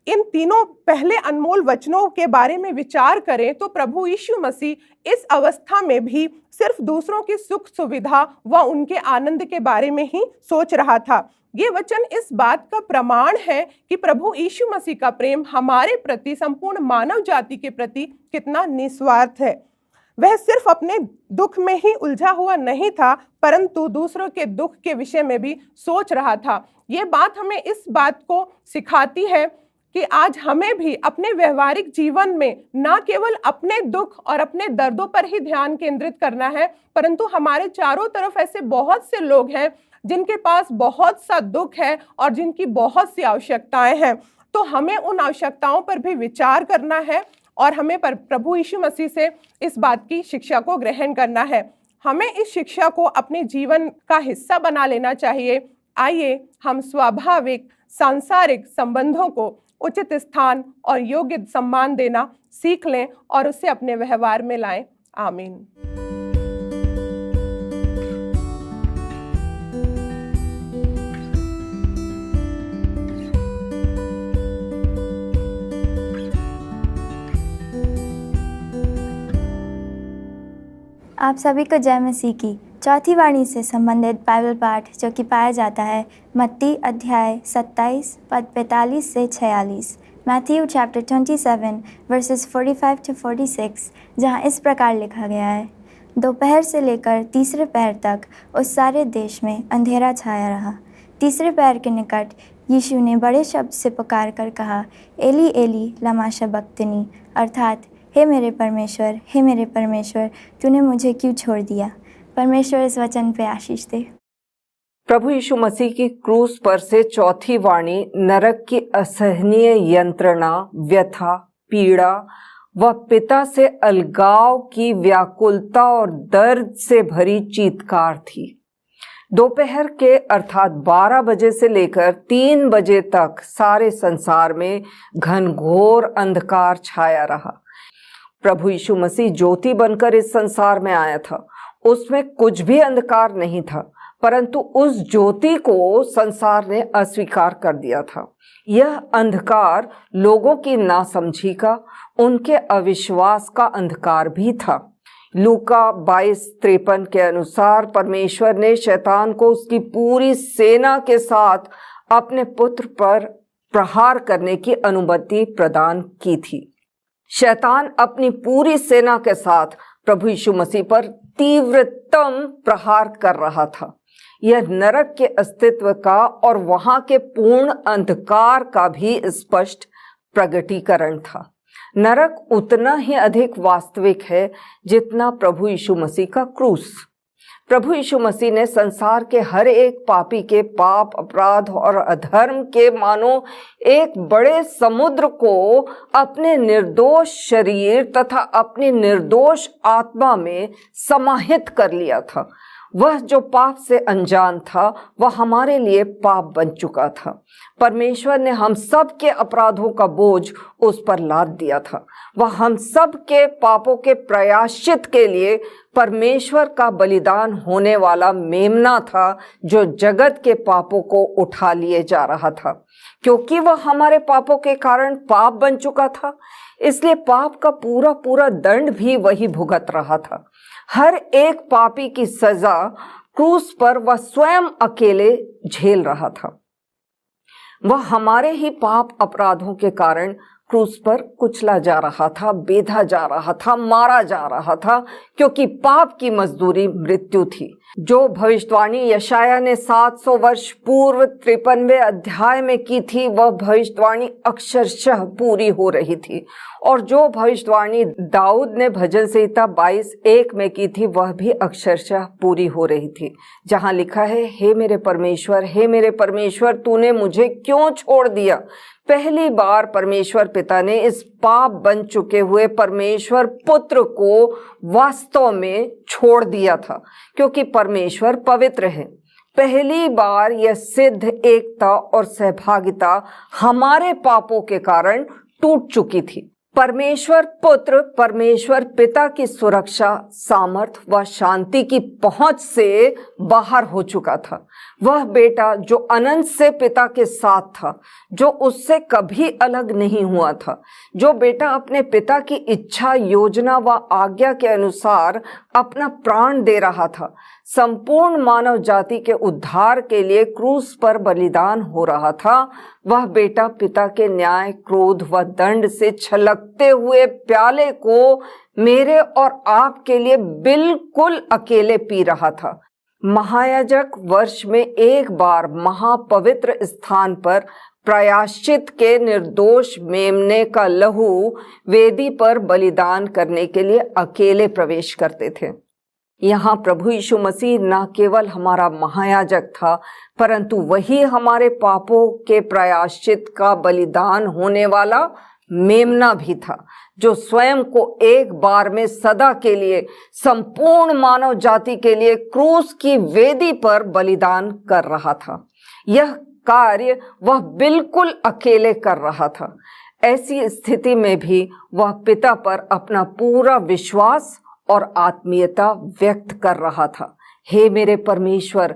इन तीनों पहले अनमोल वचनों के बारे में विचार करें तो प्रभु यीशु मसीह इस अवस्था में भी सिर्फ दूसरों की सुख सुविधा व उनके आनंद के बारे में ही सोच रहा था। ये वचन इस बात का प्रमाण है कि प्रभु यीशु मसीह का प्रेम हमारे प्रति, संपूर्ण मानव जाति के प्रति कितना निस्वार्थ है। वह सिर्फ अपने दुख में ही उलझा हुआ नहीं था, परंतु दूसरों के दुख के विषय में भी सोच रहा था। ये बात हमें इस बात को सिखाती है कि आज हमें भी अपने व्यवहारिक जीवन में न केवल अपने दुख और अपने दर्दों पर ही ध्यान केंद्रित करना है, परंतु हमारे चारों तरफ ऐसे बहुत से लोग हैं जिनके पास बहुत सा दुख है और जिनकी बहुत सी आवश्यकताएं हैं। तो हमें उन आवश्यकताओं पर भी विचार करना है और हमें प्रभु यीशु मसीह से इस बात की शिक्षा को ग्रहण करना है। हमें इस शिक्षा को अपने जीवन का हिस्सा बना लेना चाहिए। आइए हम स्वाभाविक सांसारिक संबंधों को उचित स्थान और योग्य सम्मान देना सीख लें और उसे अपने व्यवहार में लाएं। आमीन। आप सभी को जय मसीह की। चौथी वाणी से संबंधित बाइबल पाठ जो कि पाया जाता है मत्ती अध्याय 27 पद 45 से 46, मैथ्यू चैप्टर 27 वर्सेस 45 to 46, जहाँ इस प्रकार लिखा गया है, दोपहर से लेकर तीसरे पहर तक उस सारे देश में अंधेरा छाया रहा। तीसरे पहर के निकट यीशु ने बड़े शब्द से पुकार कर कहा, एली एली लमा शबक्तनी, अर्थात हे मेरे परमेश्वर तूने मुझे क्यों छोड़ दिया। परमेश्वर इस वचन पे आशीष दे। प्रभु यीशु मसीह की क्रूस पर से चौथी वाणी नरक की असहनीय यंत्रणा, व्यथा, पीड़ा व पिता से अलगाव की व्याकुलता और दर्द से भरी चीत्कार थी। दोपहर के अर्थात 12 बजे से लेकर 3 बजे तक सारे संसार में घनघोर अंधकार छाया रहा। प्रभु यीशु मसीह ज्योति बनकर इस संसार में आया था। उसमें कुछ भी अंधकार नहीं था, परंतु उस ज्योति को संसार ने अस्वीकार कर दिया था। यह अंधकार लोगों की नासमझी का, उनके अविश्वास का अंधकार भी था। लूका 22:53 के अनुसार परमेश्वर ने शैतान को उसकी पूरी सेना के साथ अपने पुत्र पर प्रहार करने की अनुमति प्रदान की थी। शैतान अपनी पूरी सेना के साथ प्रभु यीशु मसीह पर तीव्रतम प्रहार कर रहा था। यह नरक के अस्तित्व का और वहां के पूर्ण अंधकार का भी स्पष्ट प्रगटीकरण था। नरक उतना ही अधिक वास्तविक है जितना प्रभु यीशु मसीह का क्रूस। प्रभु यीशु मसीह ने संसार के हर एक पापी के पाप, अपराध और अधर्म के मानो एक बड़े समुद्र को अपने निर्दोष शरीर तथा अपनी निर्दोष आत्मा में समाहित कर लिया था। वह जो पाप से अनजान था वह हमारे लिए पाप बन चुका था। परमेश्वर ने हम सब के अपराधों का बोझ उस पर लाद दिया था। वह हम सब के पापों के प्रायश्चित के लिए परमेश्वर का बलिदान होने वाला मेमना था जो जगत के पापों को उठा लिए जा रहा था। क्योंकि वह हमारे पापों के कारण पाप बन चुका था, इसलिए पाप का पूरा पूरा दंड भी वही भुगत रहा था। हर एक पापी की सजा क्रूस पर वह स्वयं अकेले झेल रहा था। वह हमारे ही पाप अपराधों के कारण क्रूस पर कुचला जा रहा था, बेधा जा रहा था, मारा जा रहा था, क्योंकि पाप की मजदूरी मृत्यु थी। जो भविष्यवाणी यशाया ने 700 वर्ष पूर्व 53वें अध्याय में की थी, वह भविष्यवाणी अक्षरशः पूरी हो रही थी। और जो भविष्यवाणी दाऊद ने भजन संहिता 22:1 में की थी, वह भी अक्षरशः पूरी हो रही थी, जहां लिखा है, हे मेरे परमेश्वर, तूने मुझे क्यों छोड़ दिया। पहली बार परमेश्वर पिता ने इस पाप बन चुके हुए परमेश्वर पुत्र को वास्तव में छोड़ दिया था, क्योंकि परमेश्वर पवित्र है। पहली बार यह सिद्ध एकता और सहभागिता हमारे पापों के कारण टूट चुकी थी। परमेश्वर पुत्र परमेश्वर पिता की सुरक्षा, सामर्थ व शांति की पहुंच से बाहर हो चुका था। वह बेटा जो अनंत से पिता के साथ था, जो उससे कभी अलग नहीं हुआ था, जो बेटा अपने पिता की इच्छा, योजना व आज्ञा के अनुसार अपना प्राण दे रहा था, संपूर्ण मानव जाति के उद्धार के लिए क्रूस पर बलिदान हो रहा था। वह बेटा पिता के न्याय, क्रोध व दंड से छलकते हुए प्याले को मेरे और आपके लिए बिल्कुल अकेले पी रहा था। महायाजक वर्ष में एक बार महापवित्र स्थान पर प्रायश्चित के निर्दोष मेमने का लहू वेदी पर बलिदान करने के लिए अकेले प्रवेश करते थे। यहाँ प्रभु यीशु मसीह न केवल हमारा महायाजक था, परंतु वही हमारे पापों के प्रायश्चित का बलिदान होने वाला मेमना भी था, जो स्वयं को एक बार में सदा के लिए संपूर्ण मानव जाति के लिए क्रूस की वेदी पर बलिदान कर रहा था। यह कार्य वह बिल्कुल अकेले कर रहा था। ऐसी स्थिति में भी वह पिता पर अपना पूरा विश्वास और आत्मीयता व्यक्त कर रहा था। हे मेरे परमेश्वर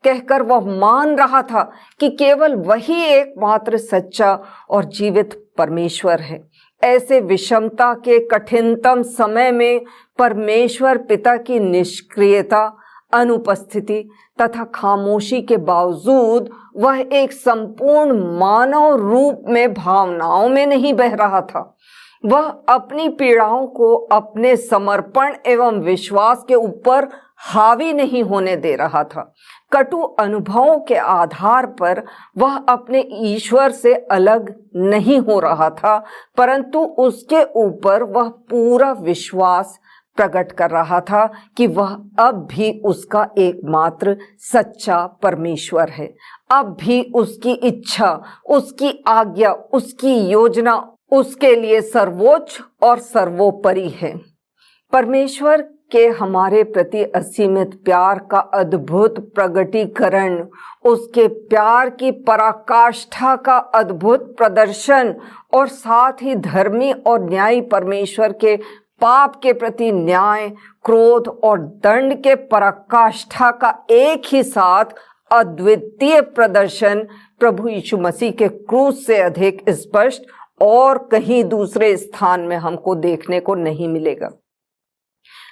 कहकर वह मान रहा था कि केवल वही एकमात्र सच्चा और जीवित परमेश्वर है। ऐसे विषमता के कठिनतम समय में परमेश्वर पिता की निष्क्रियता, अनुपस्थिति तथा खामोशी के बावजूद वह एक संपूर्ण मानव रूप में भावनाओं में नहीं बह रहा था। वह अपनी पीड़ाओं को अपने समर्पण एवं विश्वास के ऊपर हावी नहीं होने दे रहा था। कटु अनुभवों के आधार पर वह अपने ईश्वर से अलग नहीं हो रहा था, परंतु उसके ऊपर वह पूरा विश्वास प्रकट कर रहा था कि वह अब भी उसका एकमात्र सच्चा परमेश्वर है। अब भी उसकी इच्छा, उसकी आज्ञा, उसकी योजना उसके लिए सर्वोच्च और सर्वोपरि है। परमेश्वर के हमारे प्रति असीमित प्यार का अद्भुत प्रगटीकरण, उसके प्यार की पराकाष्ठा का अद्भुत प्रदर्शन और साथ ही धर्मी और न्यायी परमेश्वर के पाप के प्रति न्याय, क्रोध और दंड के पराकाष्ठा का एक ही साथ अद्वितीय प्रदर्शन प्रभु यीशु मसीह के क्रूस से अधिक स्पष्ट और कहीं दूसरे स्थान में हमको देखने को नहीं मिलेगा।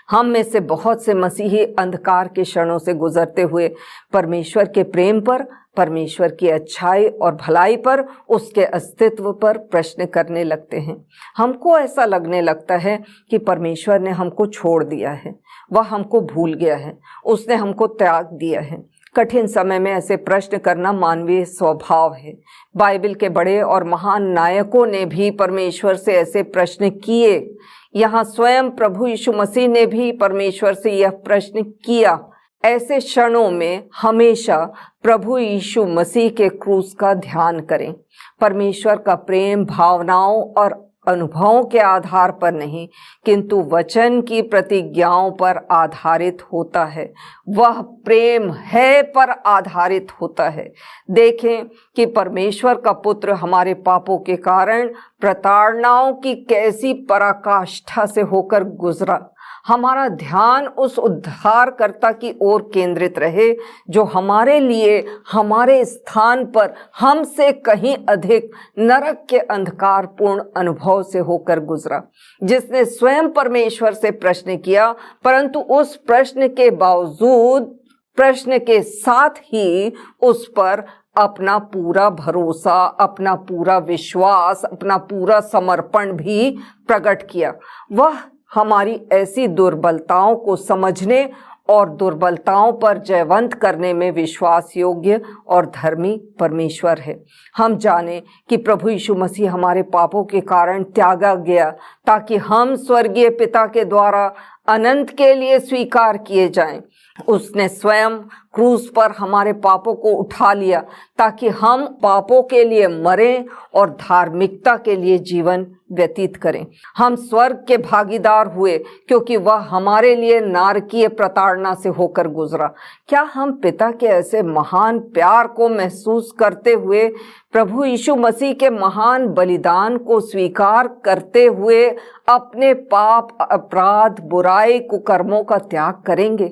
हम में से बहुत से मसीही अंधकार के क्षणों से गुजरते हुए परमेश्वर के प्रेम पर, परमेश्वर की अच्छाई और भलाई पर, उसके अस्तित्व पर प्रश्न करने लगते हैं। हमको ऐसा लगने लगता है कि परमेश्वर ने हमको छोड़ दिया है, वह हमको भूल गया है, उसने हमको त्याग दिया है। कठिन समय में ऐसे प्रश्न करना मानवीय स्वभाव है। बाइबल के बड़े और महान नायकों ने भी परमेश्वर से ऐसे प्रश्न किए। यहाँ स्वयं प्रभु यीशु मसीह ने भी परमेश्वर से यह प्रश्न किया। ऐसे क्षणों में हमेशा प्रभु यीशु मसीह के क्रूस का ध्यान करें। परमेश्वर का प्रेम भावनाओं और अनुभवों के आधार पर नहीं, किंतु वचन की प्रतिज्ञाओं पर आधारित होता है। वह प्रेम है पर आधारित होता है। देखें कि परमेश्वर का पुत्र हमारे पापों के कारण प्रताड़नाओं की कैसी पराकाष्ठा से होकर गुजरा। हमारा ध्यान उस उद्धारकर्ता की ओर केंद्रित रहे जो हमारे लिए हमारे स्थान पर हमसे कहीं अधिक नरक के अंधकारपूर्ण अनुभव से होकर गुजरा, जिसने स्वयं परमेश्वर से प्रश्न किया, परंतु उस प्रश्न के बावजूद, प्रश्न के साथ ही उस पर अपना पूरा भरोसा, अपना पूरा विश्वास, अपना पूरा समर्पण भी प्रकट किया। वह हमारी ऐसी दुर्बलताओं को समझने और दुर्बलताओं पर जयवंत करने में विश्वास योग्य और धर्मी परमेश्वर है। हम जाने कि प्रभु यीशु मसीह हमारे पापों के कारण त्यागा गया ताकि हम स्वर्गीय पिता के द्वारा अनंत के लिए स्वीकार किए जाएं। उसने स्वयं क्रूस पर हमारे पापों को उठा लिया ताकि हम पापों के लिए मरें और धार्मिकता के लिए जीवन व्यतीत करें। हम स्वर्ग के भागीदार हुए क्योंकि वह हमारे लिए नारकीय प्रताड़ना से होकर गुजरा। क्या हम पिता के ऐसे महान प्यार को महसूस करते हुए प्रभु यीशु मसीह के महान बलिदान को स्वीकार करते हुए अपने पाप, अपराध, बुराई, कुकर्मों का त्याग करेंगे?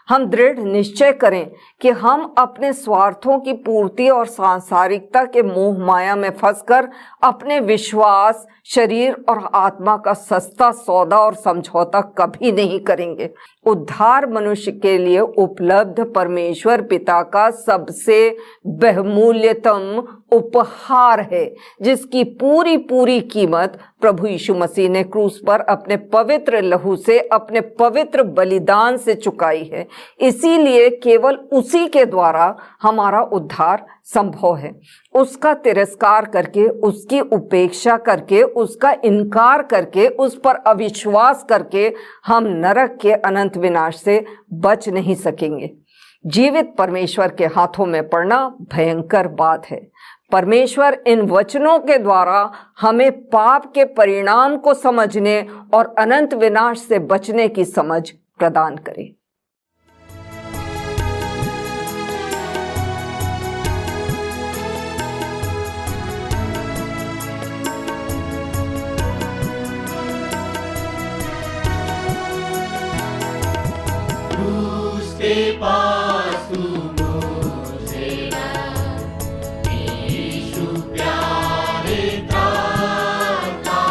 हम दृढ़ निश्चय करें कि हम अपने स्वार्थों की पूर्ति और सांसारिकता के मोह माया में फंसकर अपने विश्वास, शरीर और आत्मा का सस्ता सौदा और समझौता कभी नहीं करेंगे। उद्धार मनुष्य के लिए उपलब्ध परमेश्वर पिता का सबसे बहुमूल्यतम उपहार है, जिसकी पूरी कीमत प्रभु यीशु मसीह ने क्रूस पर अपने पवित्र लहू से, अपने पवित्र बलिदान से चुकाई है। इसीलिए केवल उसी के द्वारा हमारा उद्धार संभव है। उसका तिरस्कार करके, उसकी उपेक्षा करके, उसका इनकार करके, उस पर अविश्वास करके हम नरक के अनंत विनाश से बच नहीं सकेंगे। जीवित परमेश्वर के हाथों में पड़ना भयंकर बात है। परमेश्वर इन वचनों के द्वारा हमें पाप के परिणाम को समझने और अनंत विनाश से बचने की समझ प्रदान करे। क्रूस के पास तू मुझे ला, यीशु प्यारे त्राता,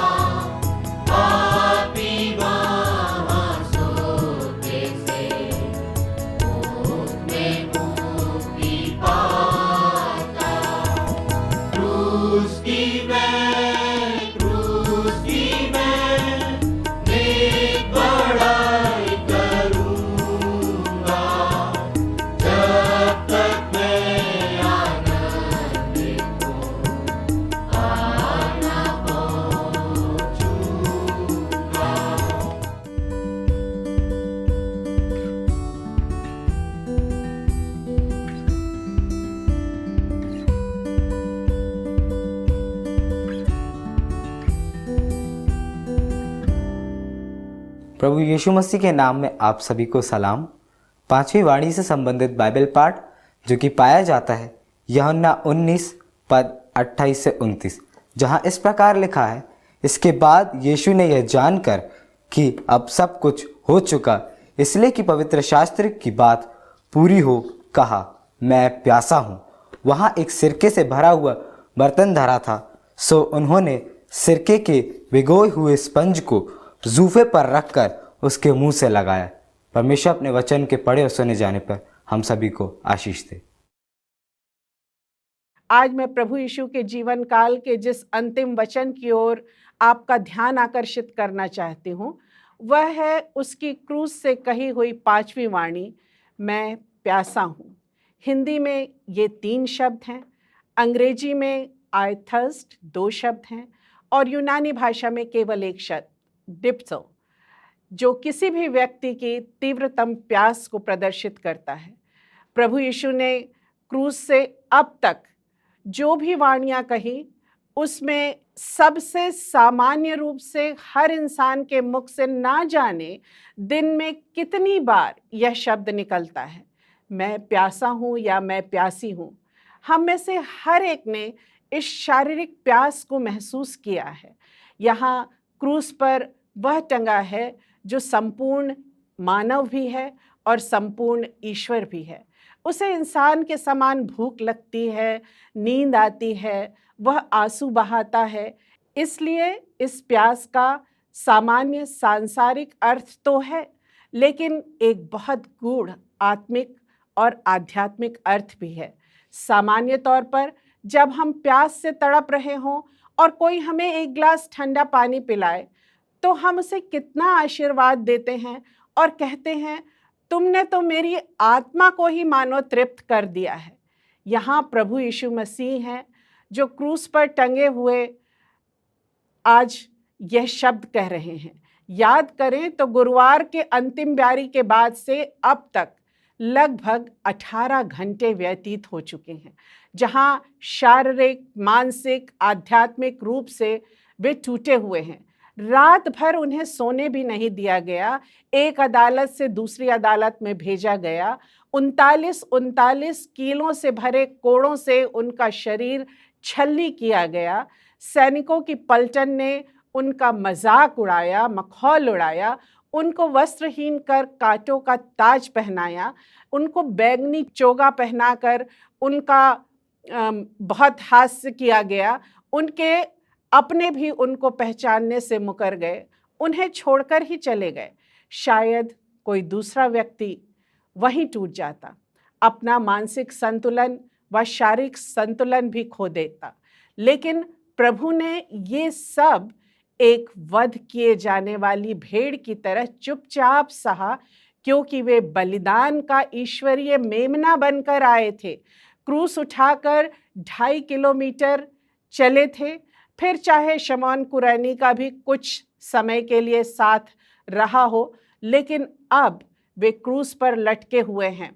पापी वहाँ सोते से उसमें मुक्ति पाता। क्रूस की मैं नेक बड़ाई करूँगा, जब तक मैं आनंद को आना पहुँचूँगा। प्रभु यीशु मसीह के नाम में आप सभी को सलाम। पांचवी वाणी से संबंधित बाइबल पाठ जो कि पाया जाता है यूहन्ना 19 पद 28 से 29, जहां इस प्रकार लिखा है, इसके बाद यीशु ने यह जानकर कि अब सब कुछ हो चुका, इसलिए कि पवित्र शास्त्र की बात पूरी हो, कहा, मैं प्यासा हूँ। वहाँ एक सिरके से भरा हुआ बर्तन धरा था, सो उन्होंने सिरके के भिगोए हुए स्पंज को जूफे पर रखकर उसके मुंह से लगाया। परमेश्वर अपने वचन के पढ़े और सुने जाने पर हम सभी को आशीष दे। आज मैं प्रभु यीशु के जीवन काल के जिस अंतिम वचन की ओर आपका ध्यान आकर्षित करना चाहती हूँ, वह है उसकी क्रूस से कही हुई पांचवी वाणी, मैं प्यासा हूँ। हिंदी में ये 3 शब्द हैं, अंग्रेजी में आई थर्स्ट 2 शब्द हैं और यूनानी भाषा में केवल 1 शब्द डिप्सो, जो किसी भी व्यक्ति की तीव्रतम प्यास को प्रदर्शित करता है। प्रभु यीशु ने क्रूस से अब तक जो भी वाणियाँ कही, उसमें सबसे सामान्य रूप से हर इंसान के मुख से ना जाने दिन में कितनी बार यह शब्द निकलता है, मैं प्यासा हूँ या मैं प्यासी हूँ। हम में से हर एक ने इस शारीरिक प्यास को महसूस किया है। यहाँ क्रूस पर वह टंगा है जो संपूर्ण मानव भी है और संपूर्ण ईश्वर भी है। उसे इंसान के समान भूख लगती है, नींद आती है, वह आंसू बहाता है। इसलिए इस प्यास का सामान्य सांसारिक अर्थ तो है, लेकिन एक बहुत गूढ़ आत्मिक और आध्यात्मिक अर्थ भी है। सामान्य तौर पर जब हम प्यास से तड़प रहे हों और कोई हमें एक गिलास ठंडा पानी पिलाए, तो हम उसे कितना आशीर्वाद देते हैं और कहते हैं, तुमने तो मेरी आत्मा को ही मानो तृप्त कर दिया है। यहाँ प्रभु यीशु मसीह हैं जो क्रूस पर टंगे हुए आज यह शब्द कह रहे हैं। याद करें तो गुरुवार के अंतिम ब्यारी के बाद से अब तक लगभग 18 घंटे व्यतीत हो चुके हैं, जहां शारीरिक, मानसिक, आध्यात्मिक रूप से वे टूटे हुए हैं। रात भर उन्हें सोने भी नहीं दिया गया। एक अदालत से दूसरी अदालत में भेजा गया। 39 कीलों से भरे कोड़ों से उनका शरीर छलनी किया गया। सैनिकों की पलटन ने उनका मजाक उड़ाया, मखौल उड़ाया, उनको वस्त्रहीन कर कांटों का ताज पहनाया, उनको बैंगनी चोगा पहनाकर उनका बहुत हास्य किया गया। उनके अपने भी उनको पहचानने से मुकर गए, उन्हें छोड़कर ही चले गए। शायद कोई दूसरा व्यक्ति वहीं टूट जाता, अपना मानसिक संतुलन व शारीरिक संतुलन भी खो देता। लेकिन प्रभु ने ये सब एक वध किए जाने वाली भेड़ की तरह चुपचाप सहा, क्योंकि वे बलिदान का ईश्वरीय मेमना बनकर आए थे। क्रूस उठाकर 2.5 किलोमीटर चले थे। फिर चाहे शमौन कुरैनी का भी कुछ समय के लिए साथ रहा हो, लेकिन अब वे क्रूस पर लटके हुए हैं।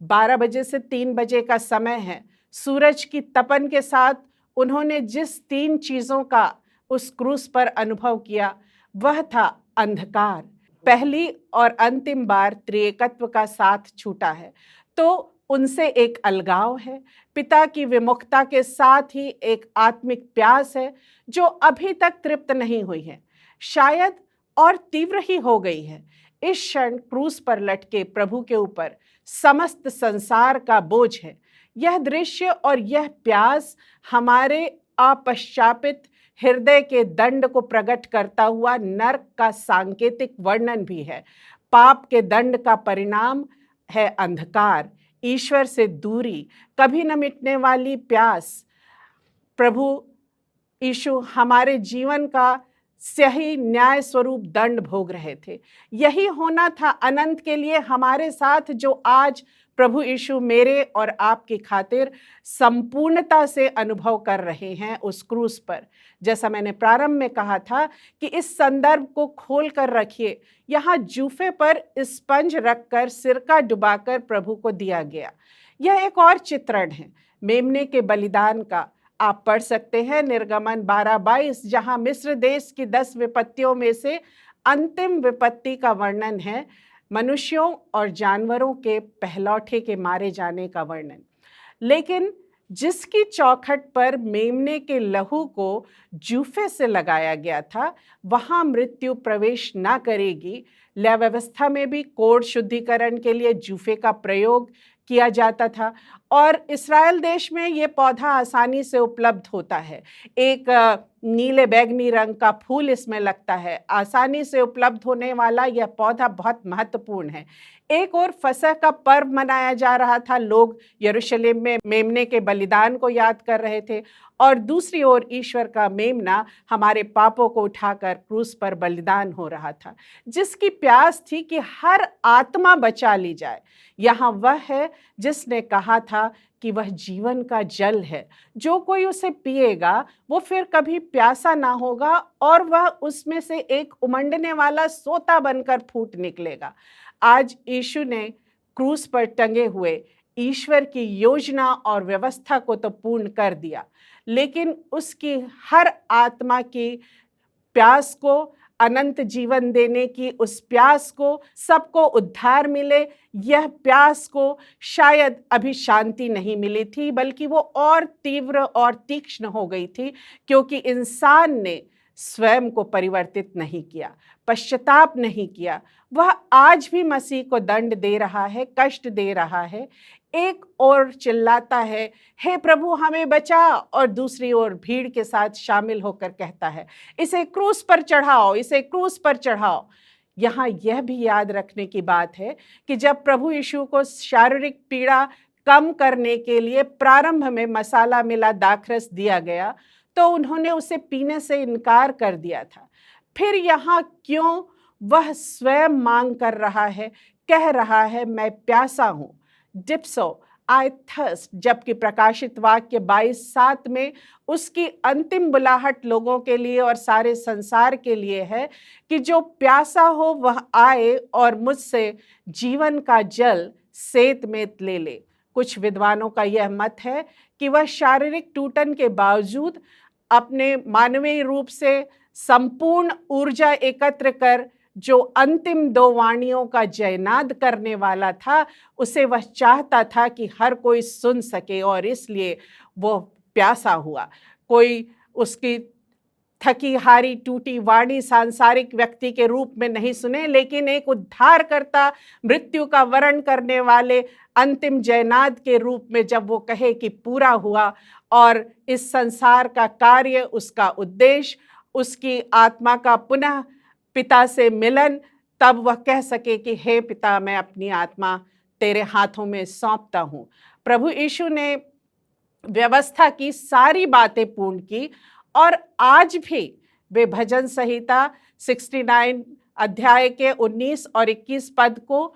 12 बजे से 3 बजे का समय है। सूरज की तपन के साथ उन्होंने जिस 3 चीज़ों का उस क्रूस पर अनुभव किया वह था अंधकार। पहली और अंतिम बार त्रिएकत्व का साथ छूटा है, तो उनसे एक अलगाव है। पिता की विमुखता के साथ ही एक आत्मिक प्यास है जो अभी तक तृप्त नहीं हुई है, शायद और तीव्र ही हो गई है। इस क्षण क्रूस पर लटके प्रभु के ऊपर समस्त संसार का बोझ है। यह दृश्य और यह प्यास हमारे अपश्चापित हृदय के दंड को प्रकट करता हुआ नरक का सांकेतिक वर्णन भी है। पाप के दंड का परिणाम है अंधकार, ईश्वर से दूरी, कभी न मिटने वाली प्यास। प्रभु यीशु हमारे जीवन का सही न्याय स्वरूप दंड भोग रहे थे। यही होना था अनंत के लिए हमारे साथ, जो आज प्रभु यीशु मेरे और आपकी खातिर संपूर्णता से अनुभव कर रहे हैं उस क्रूस पर। जैसा मैंने प्रारंभ में कहा था कि इस संदर्भ को खोल कर रखिए। यहाँ जूफे पर स्पंज रखकर सिरका डुबाकर प्रभु को दिया गया। यह एक और चित्रण है मेमने के बलिदान का। आप पढ़ सकते हैं निर्गमन 12:22, जहाँ मिस्र देश की 10 विपत्तियों में से अंतिम विपत्ति का वर्णन है, मनुष्यों और जानवरों के पहलौठे के मारे जाने का वर्णन। लेकिन जिसकी चौखट पर मेमने के लहू को जूफे से लगाया गया था, वहाँ मृत्यु प्रवेश ना करेगी। लय व्यवस्था में भी कोढ़ शुद्धिकरण के लिए जूफे का प्रयोग किया जाता था और इस्राएल देश में ये पौधा आसानी से उपलब्ध होता है। एक नीले बैगनी रंग का फूल इसमें लगता है। आसानी से उपलब्ध होने वाला यह पौधा बहुत महत्वपूर्ण है। एक और फसह का पर्व मनाया जा रहा था, लोग यरूशलेम में मेमने के बलिदान को याद कर रहे थे, और दूसरी ओर ईश्वर का मेमना हमारे पापों को उठाकर क्रूस पर बलिदान हो रहा था, जिसकी प्यास थी कि हर आत्मा बचा ली जाए। यहाँ वह है जिसने कहा था कि वह जीवन का जल है, जो कोई उसे पिएगा वो फिर कभी प्यासा ना होगा और वह उसमें से एक उमंडने वाला सोता बनकर फूट निकलेगा। आज यीशु ने क्रूस पर टंगे हुए ईश्वर की योजना और व्यवस्था को तो पूर्ण कर दिया, लेकिन उसकी हर आत्मा की प्यास को, अनंत जीवन देने की उस प्यास को, सबको उद्धार मिले, यह प्यास को शायद अभी शांति नहीं मिली थी, बल्कि वो और तीव्र और तीक्ष्ण हो गई थी, क्योंकि इंसान ने स्वयं को परिवर्तित नहीं किया, पश्चाताप नहीं किया। वह आज भी मसीह को दंड दे रहा है, कष्ट दे रहा है। एक ओर चिल्लाता है, हे प्रभु हमें बचा, और दूसरी ओर भीड़ के साथ शामिल होकर कहता है, इसे क्रूस पर चढ़ाओ, इसे क्रूस पर चढ़ाओ। यहाँ यह भी याद रखने की बात है कि जब प्रभु यीशु को शारीरिक पीड़ा कम करने के लिए प्रारंभ में मसाला मिला दाखरस दिया गया, तो उन्होंने उसे पीने से इनकार कर दिया था। फिर यहाँ क्यों वह स्वयं मांग कर रहा है, कह रहा है मैं प्यासा हूँ, डिप्सो आई थर्स्ट, जबकि प्रकाशित वाक्य 22:7 में उसकी अंतिम बुलाहट लोगों के लिए और सारे संसार के लिए है कि जो प्यासा हो वह आए और मुझसे जीवन का जल सेत में ले ले। कुछ विद्वानों का यह मत है कि वह शारीरिक टूटन के बावजूद अपने मानवीय रूप से संपूर्ण ऊर्जा एकत्र कर जो अंतिम 2 वाणियों का जयनाद करने वाला था, उसे वह चाहता था कि हर कोई सुन सके और इसलिए वो प्यासा हुआ। कोई उसकी थकी हारी टूटी वाणी सांसारिक व्यक्ति के रूप में नहीं सुने, लेकिन एक उद्धारकर्ता, मृत्यु का वरण करने वाले अंतिम जयनाद के रूप में जब वो कहे कि पूरा हुआ और इस संसार का कार्य, उसका उद्देश्य, उसकी आत्मा का पुनः पिता से मिलन, तब वह कह सके कि हे पिता, मैं अपनी आत्मा तेरे हाथों में सौंपता हूँ। प्रभु यीशु ने व्यवस्था की सारी बातें पूर्ण की और आज भी वे भजन संहिता 69 अध्याय के 19 और 21 पद को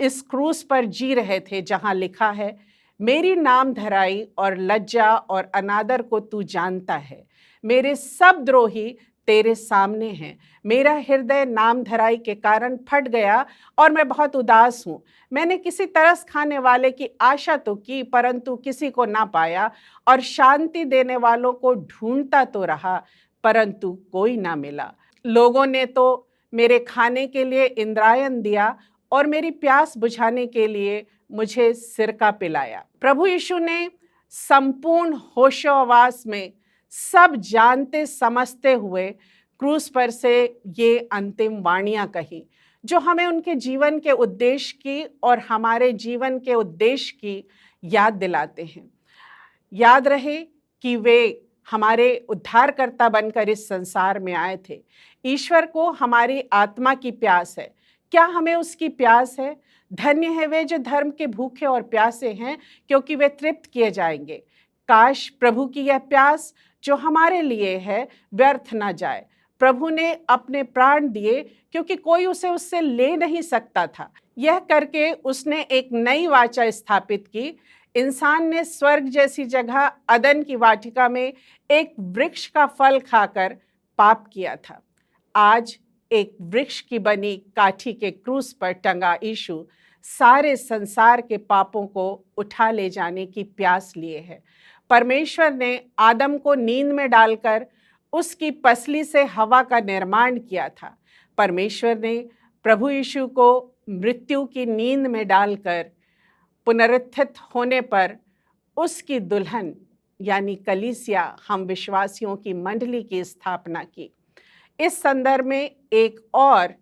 इस क्रूस पर जी रहे थे, जहाँ लिखा है, मेरी नाम धराई और लज्जा और अनादर को तू जानता है, मेरे सब द्रोही तेरे सामने हैं। मेरा हृदय नाम धराई के कारण फट गया और मैं बहुत उदास हूँ। मैंने किसी तरस खाने वाले की आशा तो की, परंतु किसी को ना पाया, और शांति देने वालों को ढूंढता तो रहा, परंतु कोई ना मिला। लोगों ने तो मेरे खाने के लिए इंद्रायण दिया और मेरी प्यास बुझाने के लिए मुझे सिरका पिलाया। प्रभु यीशु ने संपूर्ण होशोवास में सब जानते समझते हुए क्रूस पर से ये अंतिम वाणियां कही, जो हमें उनके जीवन के उद्देश्य की और हमारे जीवन के उद्देश्य की याद दिलाते हैं। याद रहे कि वे हमारे उद्धारकर्ता बनकर इस संसार में आए थे। ईश्वर को हमारी आत्मा की प्यास है। क्या हमें उसकी प्यास है? धन्य है वे जो धर्म के भूखे और प्यासे हैं, क्योंकि वे तृप्त किए जाएंगे। काश प्रभु की यह प्यास जो हमारे लिए है व्यर्थ ना जाए। प्रभु ने अपने प्राण दिए क्योंकि कोई उसे उससे ले नहीं सकता था। यह करके उसने एक नई वाचा स्थापित की। इंसान ने स्वर्ग जैसी जगह अदन की वाटिका में एक वृक्ष का फल खाकर पाप किया था। आज एक वृक्ष की बनी काठी के क्रूस पर टंगा यीशु सारे संसार के पापों को उठा ले जाने की प्यास लिए है। परमेश्वर ने आदम को नींद में डालकर उसकी पसली से हवा का निर्माण किया था। परमेश्वर ने प्रभु यीशु को मृत्यु की नींद में डालकर पुनरुत्थित होने पर उसकी दुल्हन यानी कलीसिया, हम विश्वासियों की मंडली की स्थापना की। इस संदर्भ में एक और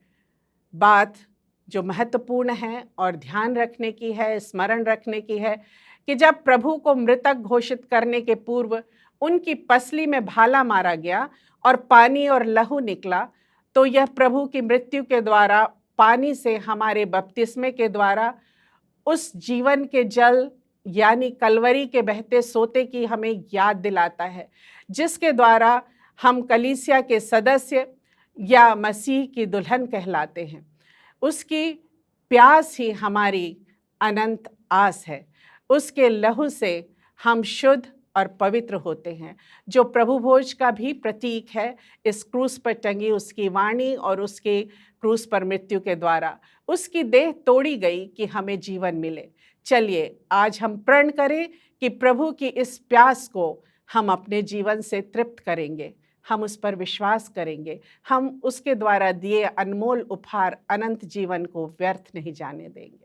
बात जो महत्वपूर्ण है और ध्यान रखने की है, स्मरण रखने की है, कि जब प्रभु को मृतक घोषित करने के पूर्व उनकी पसली में भाला मारा गया और पानी और लहू निकला, तो यह प्रभु की मृत्यु के द्वारा, पानी से हमारे बपतिस्मे के द्वारा उस जीवन के जल यानी कलवरी के बहते सोते की हमें याद दिलाता है, जिसके द्वारा हम कलीसिया के सदस्य या मसीह की दुल्हन कहलाते हैं। उसकी प्यास ही हमारी अनंत आस है। उसके लहू से हम शुद्ध और पवित्र होते हैं, जो प्रभु भोज का भी प्रतीक है। इस क्रूस पर टंगी उसकी वाणी और उसके क्रूस पर मृत्यु के द्वारा उसकी देह तोड़ी गई कि हमें जीवन मिले। चलिए आज हम प्रण करें कि प्रभु की इस प्यास को हम अपने जीवन से तृप्त करेंगे, हम उस पर विश्वास करेंगे, हम उसके द्वारा दिए अनमोल उपहार अनंत जीवन को व्यर्थ नहीं जाने देंगे।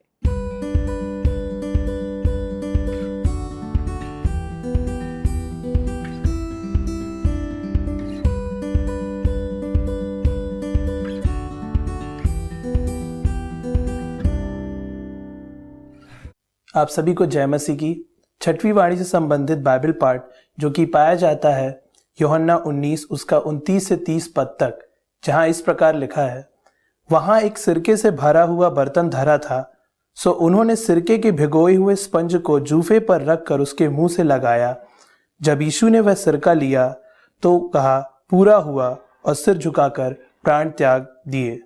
आप सभी को जय मसीह की। छठवीं वाणी से संबंधित बाइबल पाठ जो कि पाया जाता है यूहन्ना 19 उसका 29 से 30 पद तक, जहां इस प्रकार लिखा है, वहां एक सिरके से भरा हुआ बर्तन धरा था, सो उन्होंने सिरके के भिगोए हुए स्पंज को जूफे पर रखकर उसके मुंह से लगाया। जब यीशु ने वह सिरका लिया तो कहा, पूरा हुआ, और सिर झुकाकर प्राण त्याग दिए।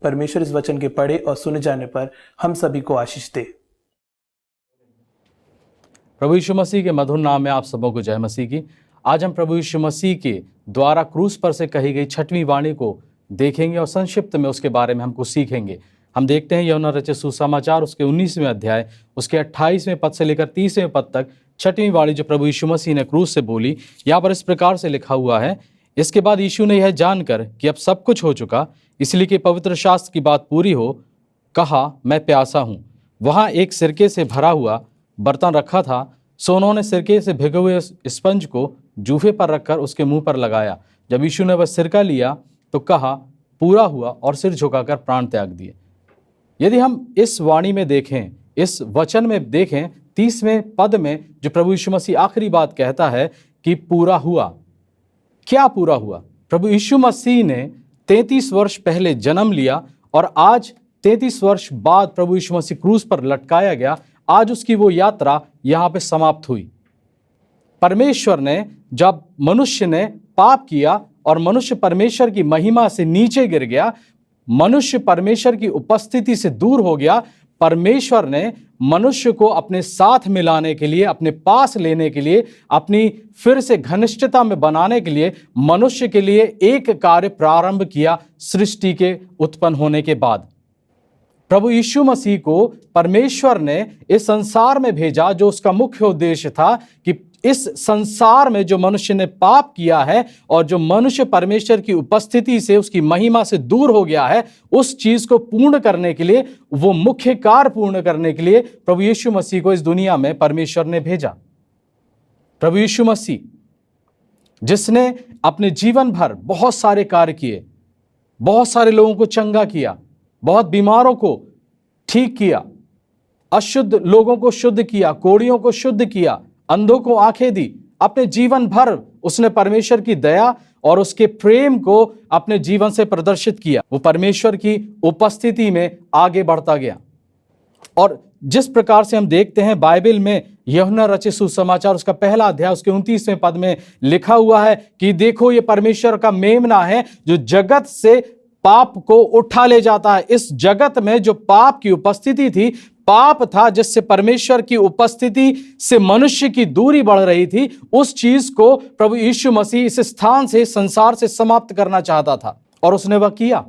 परमेश्वर इस वचन के पढ़े और सुने जाने पर हम सभी को आशीष दे। प्रभु यीशु मसीह के मधुर नाम में आप सबों को जय मसीह की। आज हम प्रभु यीशु मसीह के द्वारा क्रूस पर से कही गई 6वीं वाणी को देखेंगे और संक्षिप्त में उसके बारे में हमको सीखेंगे। हम देखते हैं यूहन्ना रचित सुसमाचार उसके 19वें अध्याय उसके 28वें पद से लेकर 30वें पद तक 6वीं वाणी जो प्रभु यीशु मसीह ने क्रूस से बोली, यहाँ पर इस प्रकार से लिखा हुआ है। इसके बाद यीशु ने यह जानकर कि अब सब कुछ हो चुका, इसलिए कि पवित्र शास्त्र की बात पूरी हो, कहा, मैं प्यासा हूँ। वहाँ एक सिरके से भरा हुआ बर्तन रखा था, सो उन्होंने सिरके से भिगे हुए स्पंज को जूफे पर रखकर उसके मुंह पर लगाया। जब यीशु ने वह सिरका लिया तो कहा, पूरा हुआ, और सिर झुकाकर प्राण त्याग दिए। यदि हम इस वाणी में देखें, इस वचन में देखें, 30वें पद में जो प्रभु यीशु मसीह आखिरी बात कहता है कि पूरा हुआ। क्या पूरा हुआ? प्रभु यीशु मसीह ने 33 वर्ष पहले जन्म लिया और आज 33 वर्ष बाद प्रभु यीशु मसीह क्रूस पर लटकाया गया। आज उसकी वो यात्रा यहाँ पे समाप्त हुई। परमेश्वर ने, जब मनुष्य ने पाप किया और मनुष्य परमेश्वर की महिमा से नीचे गिर गया, मनुष्य परमेश्वर की उपस्थिति से दूर हो गया, परमेश्वर ने मनुष्य को अपने साथ मिलाने के लिए, अपने पास लेने के लिए, अपनी फिर से घनिष्ठता में बनाने के लिए मनुष्य के लिए एक कार्य प्रारंभ किया सृष्टि के उत्पन्न होने के बाद। प्रभु यीशु मसीह को परमेश्वर ने इस संसार में भेजा, जो उसका मुख्य उद्देश्य था कि इस संसार में जो मनुष्य ने पाप किया है और जो मनुष्य परमेश्वर की उपस्थिति से, उसकी महिमा से दूर हो गया है, उस चीज को पूर्ण करने के लिए, वो मुख्य कार्य पूर्ण करने के लिए प्रभु यीशु मसीह को इस दुनिया में परमेश्वर ने भेजा। प्रभु यीशु मसीह जिसने अपने जीवन भर बहुत सारे कार्य किए, बहुत सारे लोगों को चंगा किया, बहुत बीमारों को ठीक किया, अशुद्ध लोगों को शुद्ध किया, कोढ़ियों को शुद्ध किया, अंधों को आंखें दी। अपने जीवन भर उसने परमेश्वर की दया और उसके प्रेम को अपने जीवन से प्रदर्शित किया। वो परमेश्वर की उपस्थिति में आगे बढ़ता गया। और जिस प्रकार से हम देखते हैं बाइबल में यूहन्ना रचित सुसमाचार उसका पहला अध्याय उसके 29वें पद में लिखा हुआ है कि देखो, ये परमेश्वर का मेमना है जो जगत से पाप को उठा ले जाता है। इस जगत में जो पाप की उपस्थिति थी, पाप था जिससे परमेश्वर की उपस्थिति से मनुष्य की दूरी बढ़ रही थी, उस चीज को प्रभु यीशु मसीह इस स्थान से, संसार से समाप्त करना चाहता था और उसने वह किया।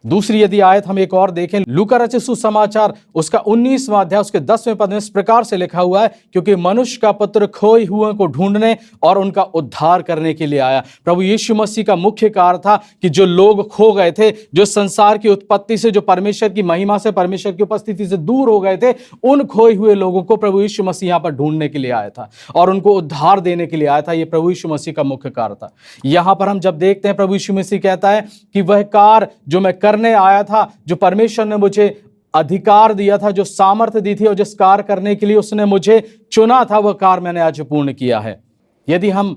दूसरी यदि आयत हम एक और देखें, लूका रचित सुसमाचार उसका 19वां अध्याय उसके 10वें पद में इस प्रकार से लिखा हुआ है, क्योंकि मनुष्य का पुत्र खोए हुए को ढूंढने और उनका उद्धार करने के लिए आया। प्रभु यीशु मसीह का मुख्य कार्य था कि जो लोग खो गए थे, जो संसार की उत्पत्ति से, जो परमेश्वर की महिमा से, परमेश्वर की उपस्थिति से दूर हो गए थे, उन खोए हुए लोगों को प्रभु यीशु मसीह यहाँ पर ढूंढने के लिए आया था और उनको उद्धार देने के लिए आया था। यह प्रभु यीशु मसीह का मुख्य कार्य था। यहाँ पर हम जब देखते हैं, प्रभु यीशु मसीह कहता है कि वह कार्य जो मैं करने आया था, जो परमेश्वर ने मुझे अधिकार दिया था, जो सामर्थ्य दी थी और जिस कार्य करने के लिए उसने मुझे चुना था, वह कार्य मैंने आज पूर्ण किया है। यदि हम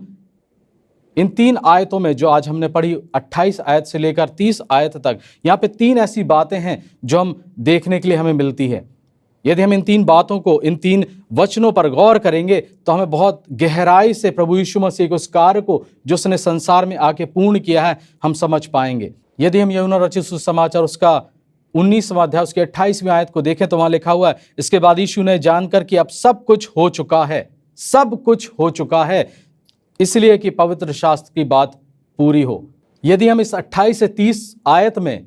इन 3 आयतों में जो आज हमने पढ़ी, 28 आयत से लेकर 30 आयत तक, यहाँ पे 3 ऐसी बातें हैं जो हम देखने के लिए हमें मिलती है। यदि हम इन 3 बातों को, इन 3 वचनों पर गौर करेंगे तो हमें बहुत गहराई से प्रभु यीशु मसीह के उस कार्य को जो उसने संसार में आके पूर्ण किया है, हम समझ पाएंगे। यदि हम यूहन्ना रचित सुसमाचार उसका 19वां अध्याय उसके 28वें आयत को देखें तो वहां लिखा हुआ है, इसके बाद यीशु ने जानकर कि अब सब कुछ हो चुका है, सब कुछ हो चुका है, इसलिए कि पवित्र शास्त्र की बात पूरी हो। यदि हम इस 28 से 30 आयत में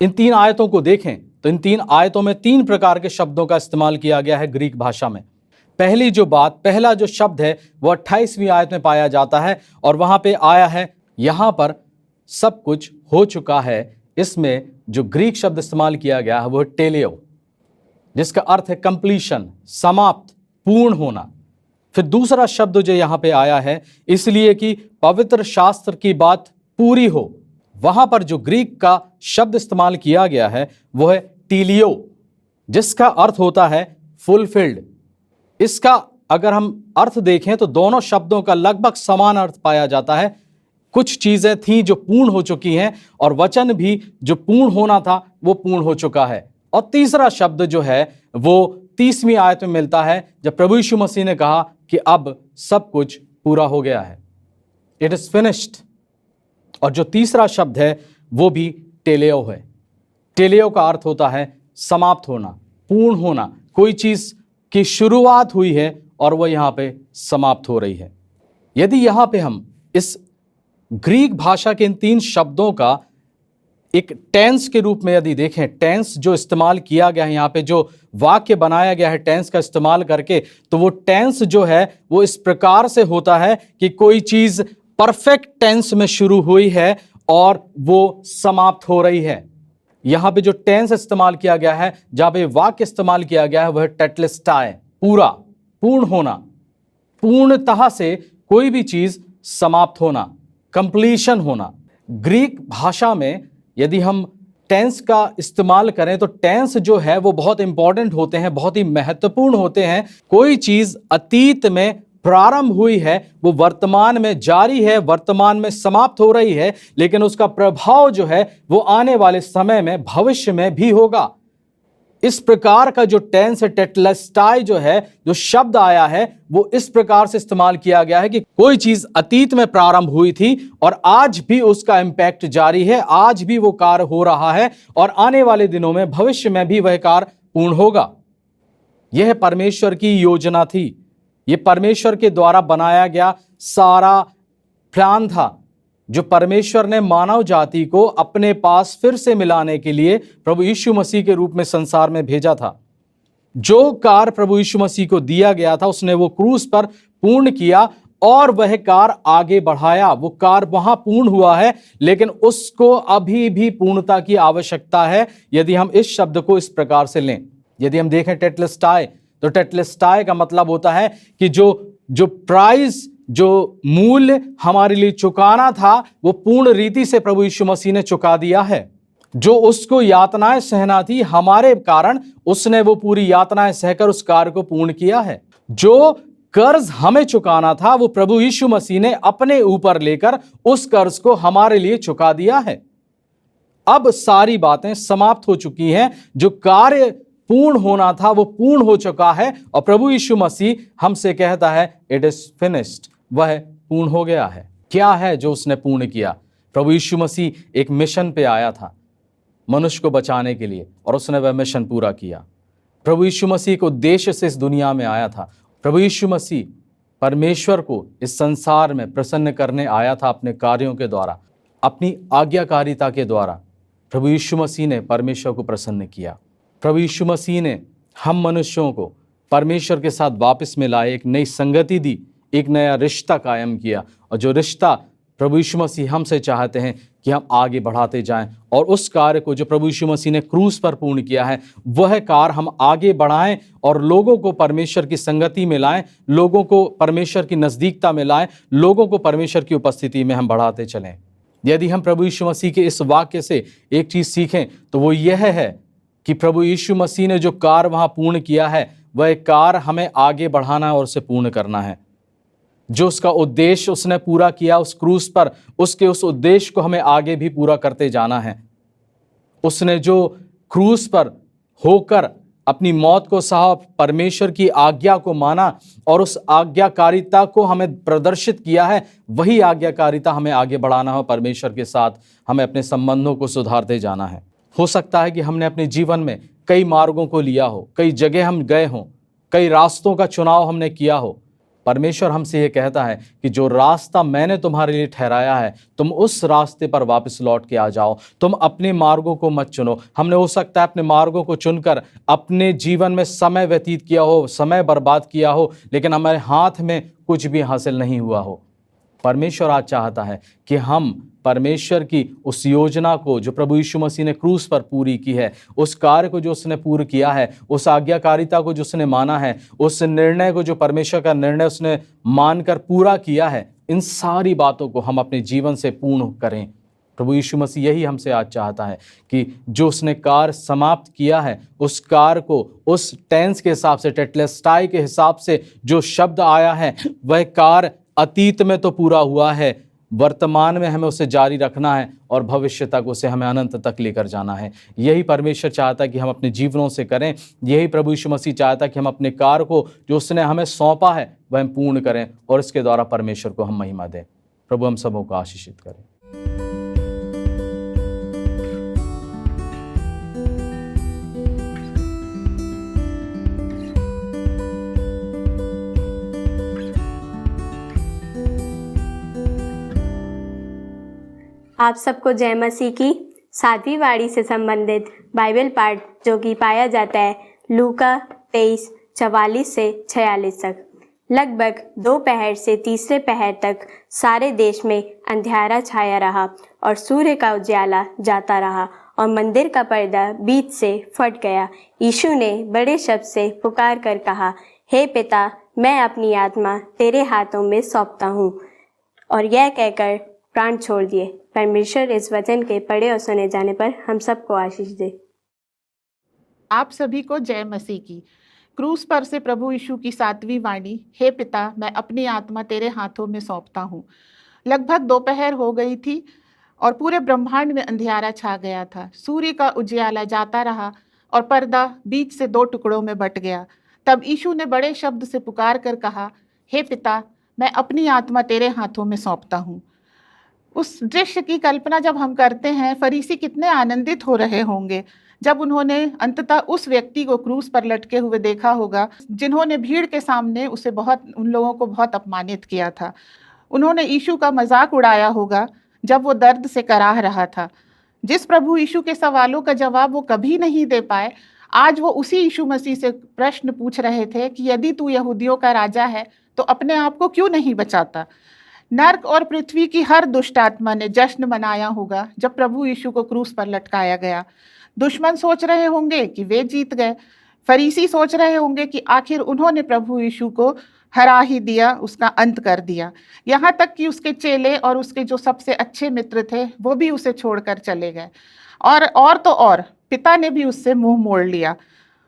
इन 3 आयतों को देखें तो इन 3 आयतों में 3 प्रकार के शब्दों का इस्तेमाल किया गया है ग्रीक भाषा में। पहली जो बात, पहला जो शब्द है वो 28वीं आयत में पाया जाता है और वहां पे आया है, यहां पर सब कुछ हो चुका है। इसमें जो ग्रीक शब्द इस्तेमाल किया गया है वो टेलियो, जिसका अर्थ है कंप्लीशन, समाप्त, पूर्ण होना। फिर दूसरा शब्द जो यहाँ पे आया है, इसलिए कि पवित्र शास्त्र की बात पूरी हो, वहां पर जो ग्रीक का शब्द इस्तेमाल किया गया है वो है टीलियो, जिसका अर्थ होता है फुलफिल्ड। इसका अगर हम अर्थ देखें तो दोनों शब्दों का लगभग समान अर्थ पाया जाता है। कुछ चीजें थीं जो पूर्ण हो चुकी हैं और वचन भी जो पूर्ण होना था वो पूर्ण हो चुका है। और तीसरा शब्द जो है वो 30वीं आयत में मिलता है, जब प्रभु यीशु मसीह ने कहा कि अब सब कुछ पूरा हो गया है, इट इज फिनिश्ड। और जो तीसरा शब्द है वो भी टेलेओ है। टेलेओ का अर्थ होता है समाप्त होना, पूर्ण होना। कोई चीज की शुरुआत हुई है और वह यहाँ पे समाप्त हो रही है। यदि यहाँ पे हम इस ग्रीक भाषा के इन 3 शब्दों का एक टेंस के रूप में यदि देखें, टेंस जो इस्तेमाल किया गया है यहाँ पे, जो वाक्य बनाया गया है टेंस का इस्तेमाल करके, तो वो टेंस जो है वो इस प्रकार से होता है कि कोई चीज परफेक्ट टेंस में शुरू हुई है और वो समाप्त हो रही है। यहाँ पे जो टेंस इस्तेमाल किया गया है, जहाँ पे वाक्य इस्तेमाल किया गया है, वह टेटलेस्टाई, पूरा, पूर्ण होना, पूर्णतः से कोई भी चीज समाप्त होना, कंप्लीशन होना। ग्रीक भाषा में यदि हम टेंस का इस्तेमाल करें तो टेंस जो है वो बहुत इंपॉर्टेंट होते हैं, बहुत ही महत्वपूर्ण होते हैं। कोई चीज अतीत में प्रारंभ हुई है, वो वर्तमान में जारी है, वर्तमान में समाप्त हो रही है, लेकिन उसका प्रभाव जो है वो आने वाले समय में, भविष्य में भी होगा। इस प्रकार का जो टेंस है, टेटलेस्टाई जो है, जो शब्द आया है, वो इस प्रकार से इस्तेमाल किया गया है कि कोई चीज अतीत में प्रारंभ हुई थी और आज भी उसका इंपैक्ट जारी है, आज भी वो कार्य हो रहा है और आने वाले दिनों में, भविष्य में भी वह कार्य पूर्ण होगा। यह परमेश्वर की योजना थी, यह परमेश्वर के द्वारा बनाया गया सारा प्लान था, जो परमेश्वर ने मानव जाति को अपने पास फिर से मिलाने के लिए प्रभु यीशु मसीह के रूप में संसार में भेजा था। जो कार्य प्रभु यीशु मसीह को दिया गया था, उसने वो क्रूस पर पूर्ण किया और वह कार्य आगे बढ़ाया। वो कार्य वहां पूर्ण हुआ है, लेकिन उसको अभी भी पूर्णता की आवश्यकता है। यदि हम इस शब्द को इस प्रकार से लें, यदि हम देखें टेटलेस्टाई, तो टेटलेस्टाई का मतलब होता है कि जो प्राइस, जो मूल्य हमारे लिए चुकाना था, वो पूर्ण रीति से प्रभु यीशु मसीह ने चुका दिया है। जो उसको यातनाएं सहना थी हमारे कारण, उसने वो पूरी यातनाएं सहकर उस कार्य को पूर्ण किया है। जो कर्ज हमें चुकाना था, वो प्रभु यीशु मसीह ने अपने ऊपर लेकर उस कर्ज को हमारे लिए चुका दिया है। अब सारी बातें समाप्त हो चुकी हैं। जो कार्य पूर्ण होना था वो पूर्ण हो चुका है और प्रभु यीशु मसीह हमसे कहता है इट इज फिनिश्ड, वह पूर्ण हो गया है। क्या है जो उसने पूर्ण किया? प्रभु यीशु मसीह एक मिशन पे आया था मनुष्य को बचाने के लिए और उसने वह मिशन पूरा किया। प्रभु यीशु मसीह एक उद्देश्य से इस दुनिया में आया था। प्रभु यीशु मसीह परमेश्वर को इस संसार में प्रसन्न करने आया था अपने कार्यों के द्वारा, अपनी आज्ञाकारिता के द्वारा। प्रभु यीशु मसीह ने परमेश्वर को प्रसन्न किया। प्रभु यीशु मसीह ने हम मनुष्यों को परमेश्वर के साथ वापस में लाए, एक नई संगति दी, एक नया रिश्ता कायम किया। और जो रिश्ता प्रभु यीशु मसीह हमसे चाहते हैं कि हम आगे बढ़ाते जाएं और उस कार्य को जो प्रभु यीशु मसीह ने क्रूस पर पूर्ण किया है, वह कार्य हम आगे बढ़ाएं और लोगों को परमेश्वर की संगति में लाएं, लोगों को परमेश्वर की नज़दीकता में लाएं, लोगों को परमेश्वर की उपस्थिति में हम बढ़ाते चलें। यदि हम प्रभु यीशु मसीह के इस वाक्य से एक चीज़ सीखें तो वो यह है कि प्रभु यीशु मसीह ने जो कार्य वहाँ पूर्ण किया है, वह कार्य हमें आगे बढ़ाना है और उसे पूर्ण करना है। जो उसका उद्देश्य उसने पूरा किया उस क्रूस पर, उसके उस उद्देश्य को हमें आगे भी पूरा करते जाना है। उसने जो क्रूस पर होकर अपनी मौत को सहा, परमेश्वर की आज्ञा को माना और उस आज्ञाकारिता को हमें प्रदर्शित किया है, वही आज्ञाकारिता हमें आगे बढ़ाना हो। परमेश्वर के साथ हमें अपने संबंधों को सुधारते जाना है। हो सकता है कि हमने अपने जीवन में कई मार्गों को लिया हो, कई जगह हम गए हों, कई रास्तों का चुनाव हमने किया हो। परमेश्वर हमसे ये कहता है कि जो रास्ता मैंने तुम्हारे लिए ठहराया है, तुम उस रास्ते पर वापस लौट के आ जाओ। तुम अपने मार्गों को मत चुनो। हमने हो सकता है अपने मार्गों को चुनकर अपने जीवन में समय व्यतीत किया हो, समय बर्बाद किया हो, लेकिन हमारे हाथ में कुछ भी हासिल नहीं हुआ हो। परमेश्वर आज चाहता है कि हम परमेश्वर की उस योजना को जो प्रभु यीशु मसीह ने क्रूस पर पूरी की है, उस कार्य को जो उसने पूर्ण किया है, उस आज्ञाकारिता को जो उसने माना है, उस निर्णय को जो परमेश्वर का निर्णय उसने मानकर पूरा किया है, इन सारी बातों को हम अपने जीवन से पूर्ण करें। प्रभु यीशु मसीह यही हमसे आज चाहता है कि जो उसने कार्य समाप्त किया है, उस कार्य को उस टेंस के हिसाब से, टेटलेस्टाई के हिसाब से जो शब्द आया है, वह कार्य अतीत में तो पूरा हुआ है, वर्तमान में हमें उसे जारी रखना है और भविष्य तक उसे हमें अनंत तक लेकर जाना है। यही परमेश्वर चाहता है कि हम अपने जीवनों से करें। यही प्रभु यीशु मसीह चाहता है कि हम अपने कार्य को जो उसने हमें सौंपा है वह हम पूर्ण करें और इसके द्वारा परमेश्वर को हम महिमा दें। प्रभु हम सबों को आशीषित करें। आप सबको जय मसीह की। 7वीं वाणी से संबंधित बाइबल पाठ जो कि पाया जाता है लूका 23:44 से 46 तक। लगभग दोपहर से तीसरे पहर तक सारे देश में अंधियारा छाया रहा और सूर्य का उजाला जाता रहा और मंदिर का पर्दा बीच से फट गया। यीशु ने बड़े शब्द से पुकार कर कहा, हे पिता, मैं अपनी आत्मा तेरे हाथों में सौंपता हूँ, और यह कहकर प्राण छोड़ दिए। परमेश्वर इस वचन के पढ़े और सुने जाने पर हम सबको आशीष दे। आप सभी को जय मसीह की। क्रूस पर से प्रभु यीशु की 7वीं वाणी, हे पिता, मैं अपनी आत्मा तेरे हाथों में सौंपता हूँ। लगभग दोपहर हो गई थी और पूरे ब्रह्मांड में अंधियारा छा गया था। सूर्य का उजियाला जाता रहा और पर्दा बीच से 2 टुकड़ों में बट गया। तब यीशु ने बड़े शब्द से पुकार कर कहा, हे पिता, मैं अपनी आत्मा तेरे हाथों में सौंपता हूँ। उस दृश्य की कल्पना जब हम करते हैं, फरीसी कितने आनंदित हो रहे होंगे जब उन्होंने अंततः उस व्यक्ति को क्रूस पर लटके हुए देखा होगा, जिन्होंने भीड़ के सामने उन लोगों को बहुत अपमानित किया था। उन्होंने यीशु का मजाक उड़ाया होगा जब वो दर्द से कराह रहा था। जिस प्रभु यीशु के सवालों का जवाब वो कभी नहीं दे पाए, आज वो उसी यीशु मसीह से प्रश्न पूछ रहे थे कि यदि तू यहूदियों का राजा है तो अपने आप को क्यों नहीं बचाता। नर्क और पृथ्वी की हर दुष्ट आत्मा ने जश्न मनाया होगा जब प्रभु यीशु को क्रूस पर लटकाया गया। दुश्मन सोच रहे होंगे कि वे जीत गए। फरीसी सोच रहे होंगे कि आखिर उन्होंने प्रभु यीशु को हरा ही दिया, उसका अंत कर दिया। यहाँ तक कि उसके चेले और उसके जो सबसे अच्छे मित्र थे वो भी उसे छोड़कर चले गए। और तो और पिता ने भी उससे मुंह मोड़ लिया।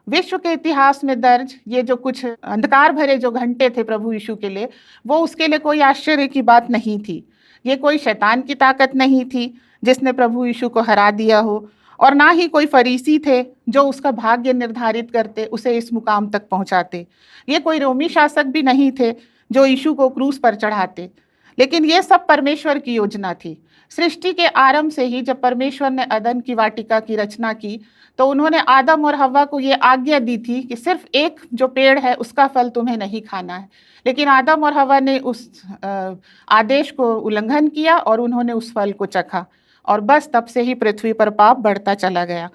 विश्व के इतिहास में दर्ज ये जो कुछ अंधकार भरे जो घंटे थे प्रभु यीशु के लिए, वो उसके लिए कोई आश्चर्य की बात नहीं थी। ये कोई शैतान की ताकत नहीं थी जिसने प्रभु यीशु को हरा दिया हो, और ना ही कोई फरीसी थे जो उसका भाग्य निर्धारित करते, उसे इस मुकाम तक पहुंचाते। ये कोई रोमी शासक भी नहीं थे जो यीशु को क्रूस पर चढ़ाते। लेकिन ये सब परमेश्वर की योजना थी। सृष्टि के आरंभ से ही जब परमेश्वर ने अदन की वाटिका की रचना की तो उन्होंने आदम और हव्वा को ये आज्ञा दी थी कि सिर्फ एक जो पेड़ है उसका फल तुम्हें नहीं खाना है। लेकिन आदम और हव्वा ने उस आदेश को उल्लंघन किया और उन्होंने उस फल को चखा, और बस तब से ही पृथ्वी पर पाप बढ़ता चला गया।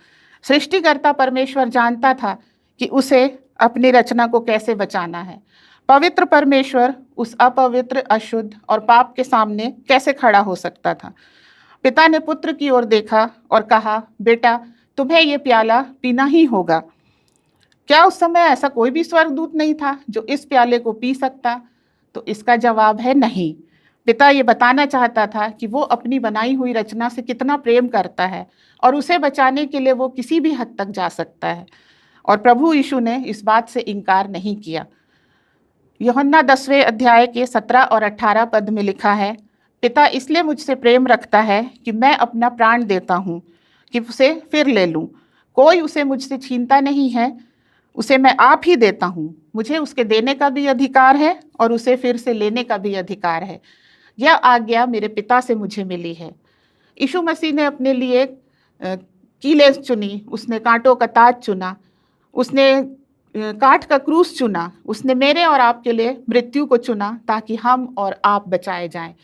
सृष्टिकर्ता परमेश्वर जानता था कि उसे अपनी रचना को कैसे बचाना है। पवित्र परमेश्वर उस अपवित्र, अशुद्ध और पाप के सामने कैसे खड़ा हो सकता था। पिता ने पुत्र की ओर देखा और कहा, बेटा, तुम्हें ये प्याला पीना ही होगा। क्या उस समय ऐसा कोई भी स्वर्गदूत नहीं था जो इस प्याले को पी सकता? तो इसका जवाब है नहीं। पिता ये बताना चाहता था कि वो अपनी बनाई हुई रचना से कितना प्रेम करता है और उसे बचाने के लिए वो किसी भी हद तक जा सकता है। और प्रभु यीशु ने इस बात से इनकार नहीं किया। यूहन्ना 10वें अध्याय के 17 और 18 पद में लिखा है, पिता इसलिए मुझसे प्रेम रखता है कि मैं अपना प्राण देता हूँ कि उसे फिर ले लूँ। कोई उसे मुझसे छीनता नहीं है, उसे मैं आप ही देता हूँ। मुझे उसके देने का भी अधिकार है और उसे फिर से लेने का भी अधिकार है। यह आज्ञा मेरे पिता से मुझे मिली है। यीशु मसीह ने अपने लिए कीलें चुनी, उसने कांटों का ताज चुना, उसने काठ का क्रूस चुना, उसने मेरे और आपके लिए मृत्यु को चुना ताकि हम और आप बचाए जाएं।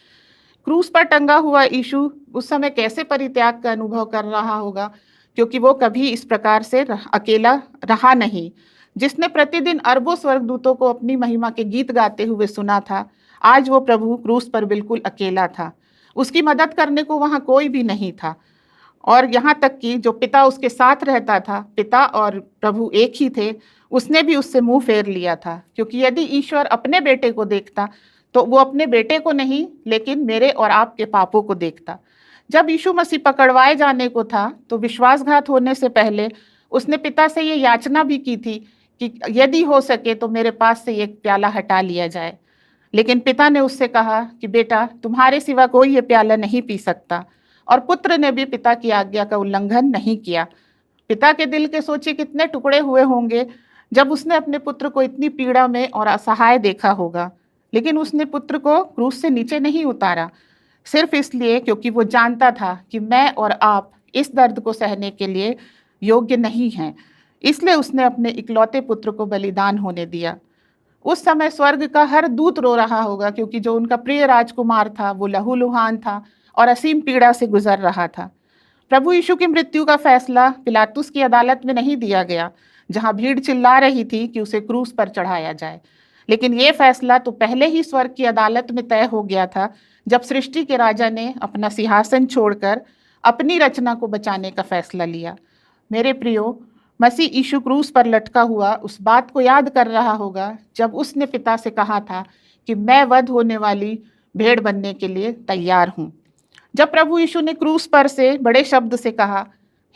क्रूस पर टंगा हुआ यीशु उस समय कैसे परित्याग का अनुभव कर रहा होगा, क्योंकि वो कभी इस प्रकार से अकेला रहा नहीं। जिसने प्रतिदिन अरबों स्वर्गदूतों को अपनी महिमा के गीत गाते हुए सुना था, आज वो प्रभु क्रूस पर बिल्कुल अकेला था। उसकी मदद करने को वहाँ कोई भी नहीं था। और यहाँ तक कि जो पिता उसके साथ रहता था, पिता और प्रभु एक ही थे, उसने भी उससे मुंह फेर लिया था। क्योंकि यदि ईश्वर अपने बेटे को देखता तो वो अपने बेटे को नहीं, लेकिन मेरे और आपके पापों को देखता। जब यीशु मसीह पकड़वाए जाने को था तो विश्वासघात होने से पहले उसने पिता से ये याचना भी की थी कि यदि हो सके तो मेरे पास से ये प्याला हटा लिया जाए। लेकिन पिता ने उससे कहा कि बेटा, तुम्हारे सिवा कोई ये प्याला नहीं पी सकता। और पुत्र ने भी पिता की आज्ञा का उल्लंघन नहीं किया। पिता के दिल के सोचे कितने टुकड़े हुए होंगे जब उसने अपने पुत्र को इतनी पीड़ा में और असहाय देखा होगा। लेकिन उसने पुत्र को क्रूस से नीचे नहीं उतारा, सिर्फ इसलिए क्योंकि वो जानता था कि मैं और आप इस दर्द को सहने के लिए योग्य नहीं हैं। इसलिए उसने अपने इकलौते पुत्र को बलिदान होने दिया। उस समय स्वर्ग का हर दूत रो रहा होगा, क्योंकि जो उनका प्रिय राजकुमार था वो लहूलुहान था और असीम पीड़ा से गुजर रहा था। प्रभु यीशु की मृत्यु का फैसला पिलातुस की अदालत में नहीं दिया गया, जहां भीड़ चिल्ला रही थी कि उसे क्रूस पर चढ़ाया जाए, लेकिन ये फैसला तो पहले ही स्वर्ग की अदालत में तय हो गया था, जब सृष्टि के राजा ने अपना सिंहासन छोड़कर अपनी रचना को बचाने का फैसला लिया। मेरे प्रियो, मसीह यीशु क्रूस पर लटका हुआ उस बात को याद कर रहा होगा जब उसने पिता से कहा था कि मैं वध होने वाली भेड़ बनने के लिए तैयार हूँ। जब प्रभु यीशु ने क्रूस पर से बड़े शब्द से कहा,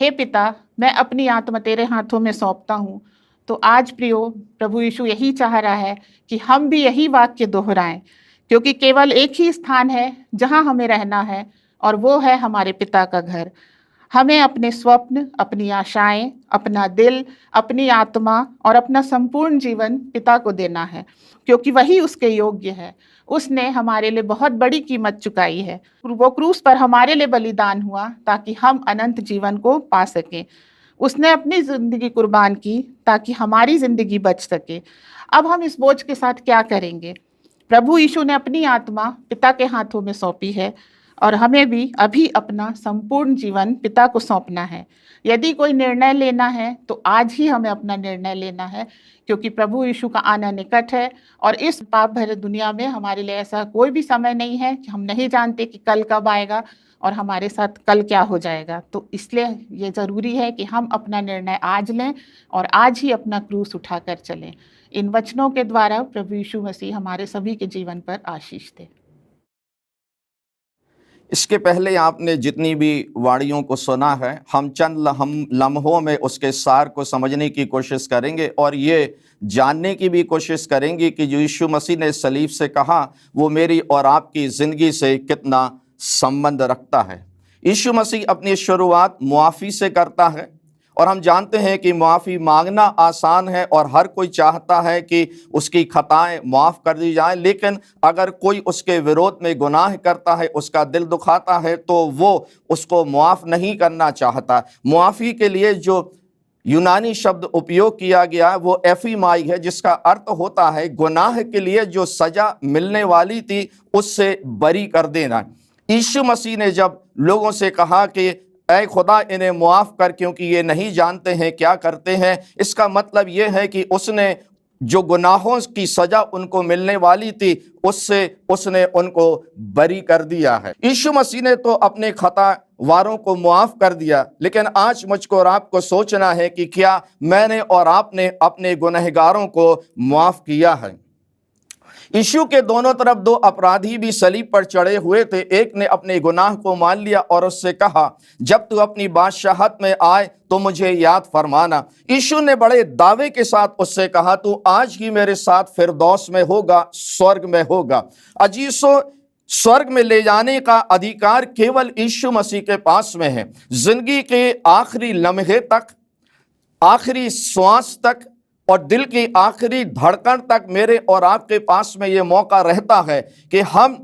हे पिता, मैं अपनी आत्मा तेरे हाथों में सौंपता हूँ, तो आज प्रियो, प्रभु यीशु यही चाह रहा है कि हम भी यही वाक्य दोहराएं, क्योंकि केवल एक ही स्थान है जहाँ हमें रहना है, और वो है हमारे पिता का घर। हमें अपने स्वप्न, अपनी आशाएं, अपना दिल, अपनी आत्मा और अपना संपूर्ण जीवन पिता को देना है, क्योंकि वही उसके योग्य है। उसने हमारे लिए बहुत बड़ी कीमत चुकाई है। वो क्रूस पर हमारे लिए बलिदान हुआ ताकि हम अनंत जीवन को पा सकें। उसने अपनी ज़िंदगी कुर्बान की ताकि हमारी ज़िंदगी बच सके। अब हम इस बोझ के साथ क्या करेंगे? प्रभु यीशु ने अपनी आत्मा पिता के हाथों में सौंपी है, और हमें भी अभी अपना संपूर्ण जीवन पिता को सौंपना है। यदि कोई निर्णय लेना है तो आज ही हमें अपना निर्णय लेना है, क्योंकि प्रभु यीशु का आना निकट है, और इस पाप भरे दुनिया में हमारे लिए ऐसा कोई भी समय नहीं है कि हम नहीं जानते कि कल कब आएगा और हमारे साथ कल क्या हो जाएगा। तो इसलिए ये ज़रूरी है कि हम अपना निर्णय आज लें और आज ही अपना क्रूस उठाकर चलें। इन वचनों के द्वारा प्रभु यीशु मसीह हमारे सभी के जीवन पर आशीष दे। इसके पहले आपने जितनी भी वाणियों को सुना है, हम चंद लम्हों में उसके सार को समझने की कोशिश करेंगे और ये जानने की भी कोशिश करेंगे कि जो यीशु मसीह ने सलीब से कहा वो मेरी और आपकी ज़िंदगी से कितना संबंध रखता है। यीशु मसीह अपनी शुरुआत मुआफ़ी से करता है, और हम जानते हैं कि मुआफ़ी मांगना आसान है और हर कोई चाहता है कि उसकी खताएं माफ़ कर दी जाएं, लेकिन अगर कोई उसके विरोध में गुनाह करता है, उसका दिल दुखाता है, तो वो उसको मुआफ़ नहीं करना चाहता। मुआफ़ी के लिए जो यूनानी शब्द उपयोग किया गया है वो एफीमाई है, जिसका अर्थ होता है गुनाह के लिए जो सज़ा मिलने वाली थी उससे बरी कर देना। यीशु मसीह ने जब लोगों से कहा कि ऐ खुदा इन्हें मुआफ़ कर, क्योंकि ये नहीं जानते हैं क्या करते हैं, इसका मतलब ये है कि उसने जो गुनाहों की सज़ा उनको मिलने वाली थी उससे उसने उनको बरी कर दिया है। यीशु मसीह ने तो अपने खतावारों को मुआफ़ कर दिया, लेकिन आज मुझको और आपको सोचना है कि क्या मैंने और आपने अपने गुनहगारों को मुआफ़ किया है। यीशु के दोनों तरफ दो अपराधी भी सलीब पर चढ़े हुए थे। एक ने अपने गुनाह को मान लिया और उससे कहा, जब तू अपनी बादशाहत में आए तो मुझे याद फरमाना। यीशु ने बड़े दावे के साथ उससे कहा, तू आज ही मेरे साथ फिरदौस में होगा, स्वर्ग में होगा। अजीसो, स्वर्ग में ले जाने का अधिकार केवल यीशु मसीह के पास में है। जिंदगी के आखिरी लम्हे तक, आखिरी श्वास तक और दिल की आखिरी धड़कन तक मेरे और आपके पास में ये मौका रहता है कि हम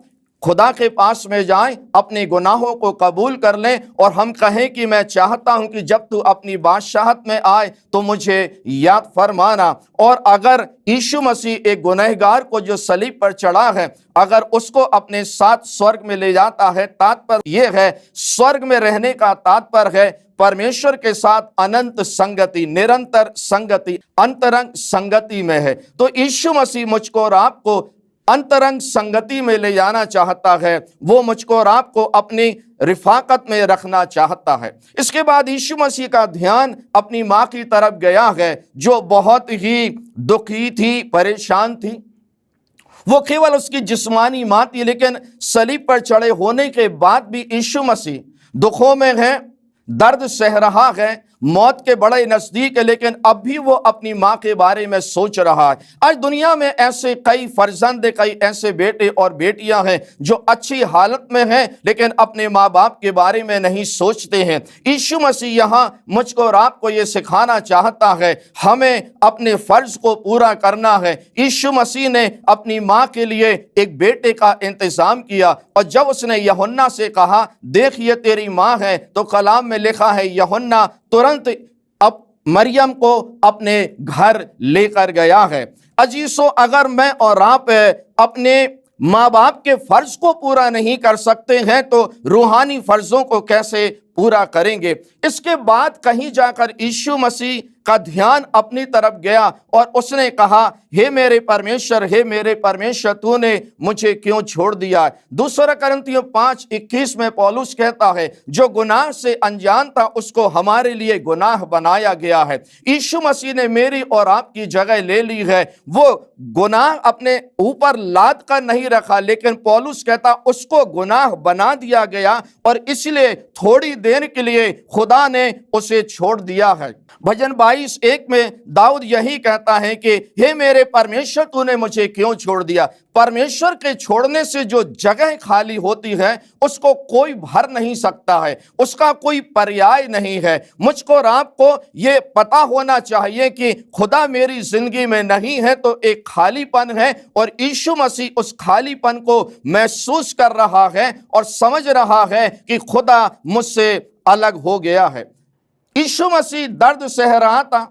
खुदा के पास में जाएं, अपने गुनाहों को कबूल कर लें और हम कहें कि मैं चाहता हूं कि जब तू अपनी बादशाहत में आए तो मुझे याद फरमाना। और अगर यीशु मसीह एक गुनहगार को जो सलीब पर चढ़ा है, अगर उसको अपने साथ स्वर्ग में ले जाता है, तात्पर्य ये है, स्वर्ग में रहने का तात्पर्य है परमेश्वर के साथ अनंत संगति, निरंतर संगति, अंतरंग संगति में है। तो यीशु मसीह मुझको और आपको अंतरंग संगति में ले जाना चाहता है, वो मुझको और आपको अपनी रिफाकत में रखना चाहता है। इसके बाद यीशु मसीह का ध्यान अपनी माँ की तरफ गया है, जो बहुत ही दुखी थी, परेशान थी। वो केवल उसकी जिस्मानी माँ थी, लेकिन सलीब पर चढ़े होने के बाद भी यीशु मसीह दुखों में है, दर्द सह रहा है, मौत के बड़े नज़दीक है, लेकिन अब भी वो अपनी माँ के बारे में सोच रहा है। आज दुनिया में ऐसे कई फर्जंद, कई ऐसे बेटे और बेटियां हैं जो अच्छी हालत में हैं, लेकिन अपने माँ बाप के बारे में नहीं सोचते हैं। यीशु मसीह यहाँ मुझको और आपको ये सिखाना चाहता है, हमें अपने फ़र्ज को पूरा करना है। यीशु मसीह ने अपनी माँ के लिए एक बेटे का इंतज़ाम किया, और जब उसने यूहन्ना से कहा, देख ये तेरी माँ है, तो कलाम में लिखा है यूहन्ना तुरंत अब मरियम को अपने घर लेकर गया है। अजीसो, अगर मैं और आप अपने माँ बाप के फर्ज को पूरा नहीं कर सकते हैं तो रूहानी फर्जों को कैसे पूरा करेंगे। इसके बाद कहीं जाकर यीशु मसीह का ध्यान अपनी तरफ गया और उसने कहा, हे मेरे परमेश्वर, तूने मुझे क्यों छोड़ दिया। दूसरा कुरिन्थियों 5:21 में पौलुस कहता है, जो गुनाह से अनजान था उसको हमारे लिए गुनाह बनाया गया है। यीशु मसीह ने मेरी और आपकी जगह ले ली है। वो गुनाह अपने ऊपर लाद कर नहीं रखा, लेकिन पौलुस कहता उसको गुनाह बना दिया गया और इसलिए थोड़ी देर के लिए खुदा ने उसे छोड़ दिया है। भजन 22:1 में दाऊद यही कहता है कि हे मेरे परमेश्वर, तूने मुझे क्यों छोड़ दिया। परमेश्वर के छोड़ने से जो जगह खाली होती है उसको कोई भर नहीं सकता है, उसका कोई पर्याय नहीं है। मुझको और आपको ये पता होना चाहिए कि खुदा मेरी जिंदगी में नहीं है तो एक खालीपन है, और यीशु मसीह उस खालीपन को महसूस कर रहा है और समझ रहा है कि खुदा मुझसे अलग हो गया है। यीशु मसीह दर्द सह रहा था।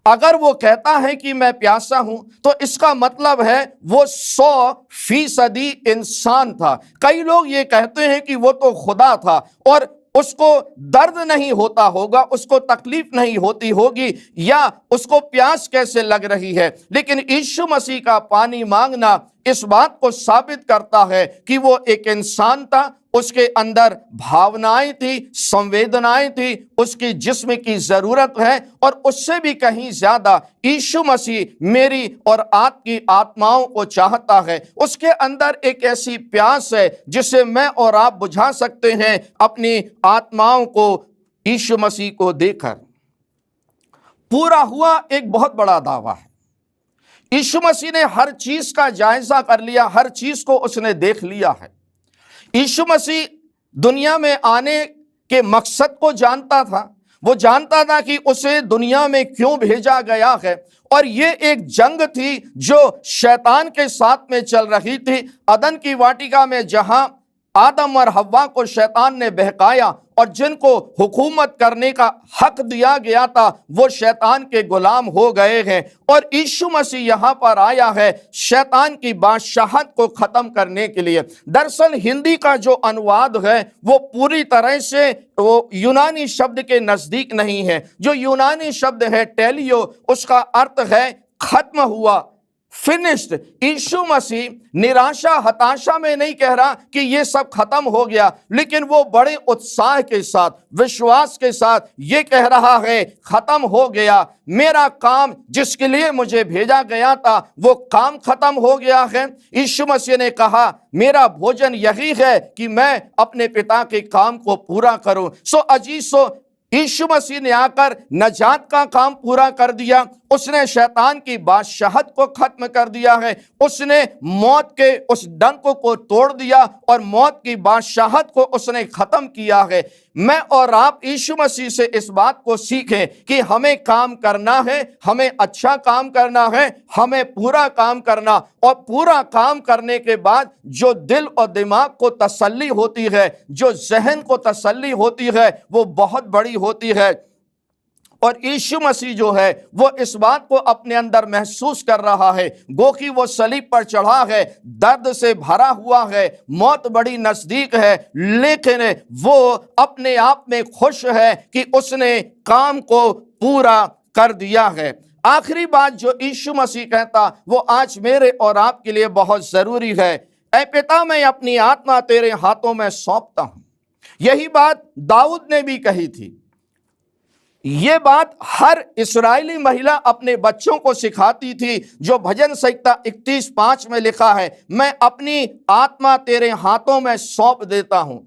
अगर वो कहता है कि मैं प्यासा हूं तो इसका मतलब है वो 100% इंसान था। कई लोग ये कहते हैं कि वो तो खुदा था और उसको दर्द नहीं होता होगा, उसको तकलीफ नहीं होती होगी, या उसको प्यास कैसे लग रही है। लेकिन यीशु मसीह का पानी मांगना इस बात को साबित करता है कि वो एक इंसान था, उसके अंदर भावनाएं थी, संवेदनाएं थी, उसकी जिस्म की जरूरत है, और उससे भी कहीं ज्यादा यीशु मसीह मेरी और आपकी आत्माओं को चाहता है। उसके अंदर एक ऐसी प्यास है जिसे मैं और आप बुझा सकते हैं अपनी आत्माओं को यीशु मसीह को देकर। पूरा हुआ एक बहुत बड़ा दावा है। यीशु मसीह ने हर चीज का जायजा कर लिया, हर चीज को उसने देख लिया है। यीशु मसीह दुनिया में आने के मकसद को जानता था। वो जानता था कि उसे दुनिया में क्यों भेजा गया है, और ये एक जंग थी जो शैतान के साथ में चल रही थी। अदन की वाटिका में जहां आदम और हव्वा को शैतान ने बहकाया और जिनको हुकूमत करने का हक दिया गया था वो शैतान के गुलाम हो गए हैं, और यीशु मसीह यहाँ पर आया है शैतान की बादशाहत को खत्म करने के लिए। दरअसल हिंदी का जो अनुवाद है वो पूरी तरह से वो यूनानी शब्द के नजदीक नहीं है। जो यूनानी शब्द है टेलियो, उसका अर्थ है खत्म हुआ, फिनिश्ड। यीशु मसीह निराशा हताशा में नहीं कह रहा कि ये सब खत्म हो गया, लेकिन वो बड़े उत्साह के साथ, विश्वास के साथ ये कह रहा है खत्म हो गया। मेरा काम जिसके लिए मुझे भेजा गया था वो काम खत्म हो गया है। यीशु मसीह ने कहा मेरा भोजन यही है कि मैं अपने पिता के काम को पूरा करूं। सो यीशु मसीह ने आकर नजात का काम पूरा कर दिया। उसने शैतान की बादशाहत को खत्म कर दिया है। उसने मौत के उस डंक को तोड़ दिया और मौत की बादशाहत को उसने खत्म किया है। मैं और आप यीशु मसीह से इस बात को सीखें कि हमें काम करना है, हमें अच्छा काम करना है, हमें पूरा काम करना, और पूरा काम करने के बाद जो दिल और दिमाग को तसल्ली होती है, जो जहन को तसल्ली होती है, वो बहुत बड़ी होती है। और यीशु मसीह जो है वो इस बात को अपने अंदर महसूस कर रहा है। गो कि वो सलीब पर चढ़ा है, दर्द से भरा हुआ है, मौत बड़ी नजदीक है, लेकिन वो अपने आप में खुश है कि उसने काम को पूरा कर दिया है। आखिरी बात जो यीशु मसीह कहता वो आज मेरे और आपके लिए बहुत जरूरी है। ऐ पिता, मैं अपनी आत्मा तेरे हाथों में सौंपता हूं। यही बात दाऊद ने भी कही थी। ये बात हर इस्राएली महिला अपने बच्चों को सिखाती थी, जो भजन संहिता 31:5 में लिखा है, मैं अपनी आत्मा तेरे हाथों में सौंप देता हूं।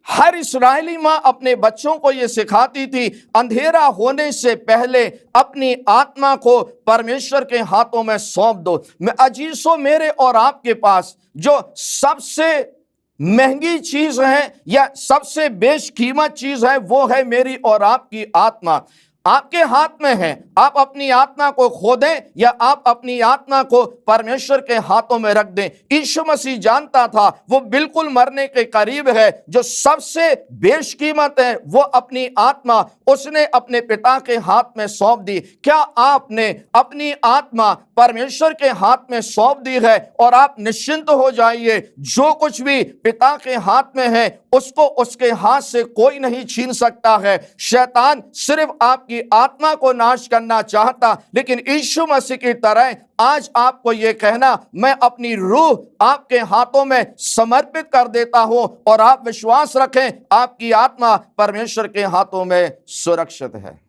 हर इस्राएली माँ अपने बच्चों को ये सिखाती थी, अंधेरा होने से पहले अपनी आत्मा को परमेश्वर के हाथों में सौंप दो। मैं अजीजों, मेरे और आपके पास जो सबसे महंगी चीज है या सबसे बेशकीमत चीज है वो है मेरी और आपकी आत्मा। आपके हाथ में है। आप अपनी आत्मा को खो दें या आप अपनी आत्मा को परमेश्वर के हाथों में रख दें। यीशु मसीह जानता था वो बिल्कुल मरने के करीब है। जो सबसे बेशकीमत है वो अपनी आत्मा उसने अपने पिता के हाथ में सौंप दी। क्या आपने अपनी आत्मा परमेश्वर के हाथ में सौंप दी है? और आप निश्चिंत हो जाइए, जो कुछ भी पिता के हाथ में है उसको उसके हाथ से कोई नहीं छीन सकता है। शैतान सिर्फ आपकी आत्मा को नाश करना चाहता, लेकिन यीशु मसीह की तरह आज आपको यह कहना, मैं अपनी रूह आपके हाथों में समर्पित कर देता हूं और आप विश्वास रखें आपकी आत्मा परमेश्वर के हाथों में सुरक्षित है।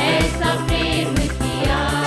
ऐसा प्रेम किया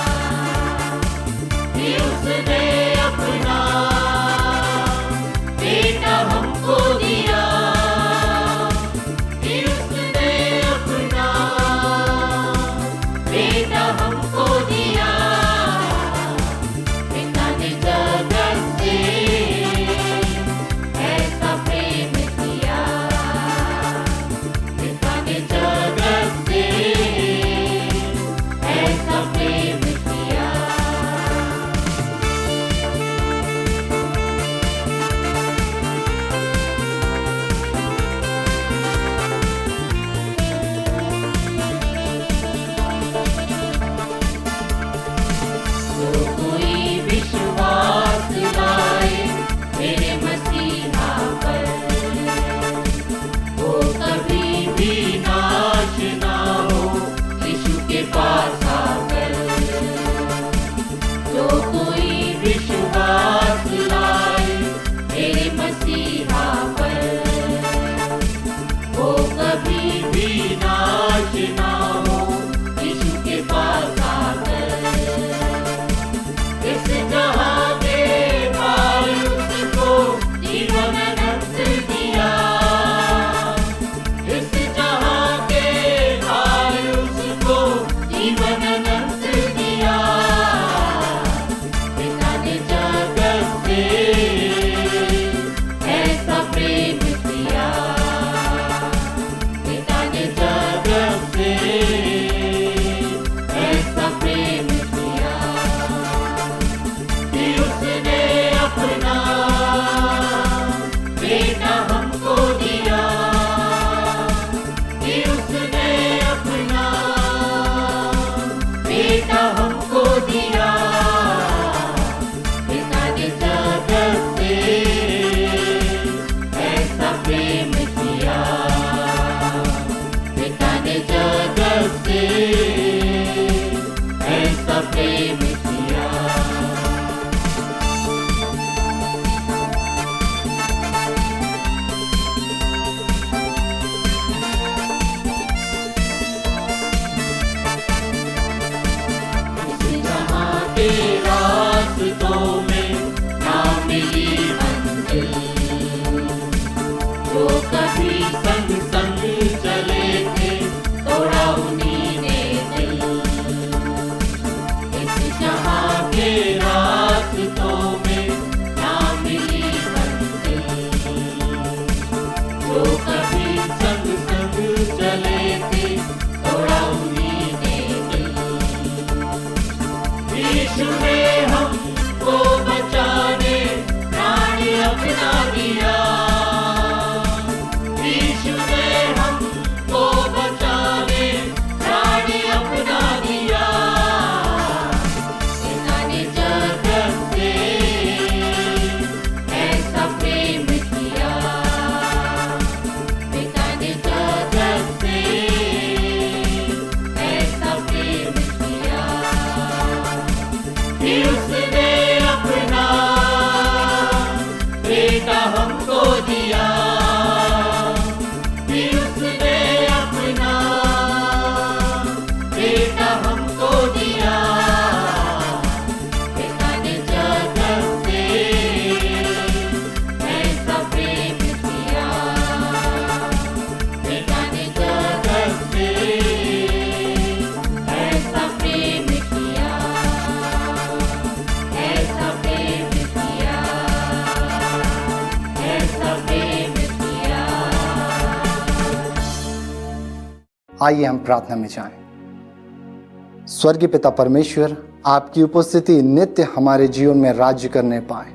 आइए हम प्रार्थना में जाएं। स्वर्गीय पिता परमेश्वर, आपकी उपस्थिति नित्य हमारे जीवन में राज्य करने पाए।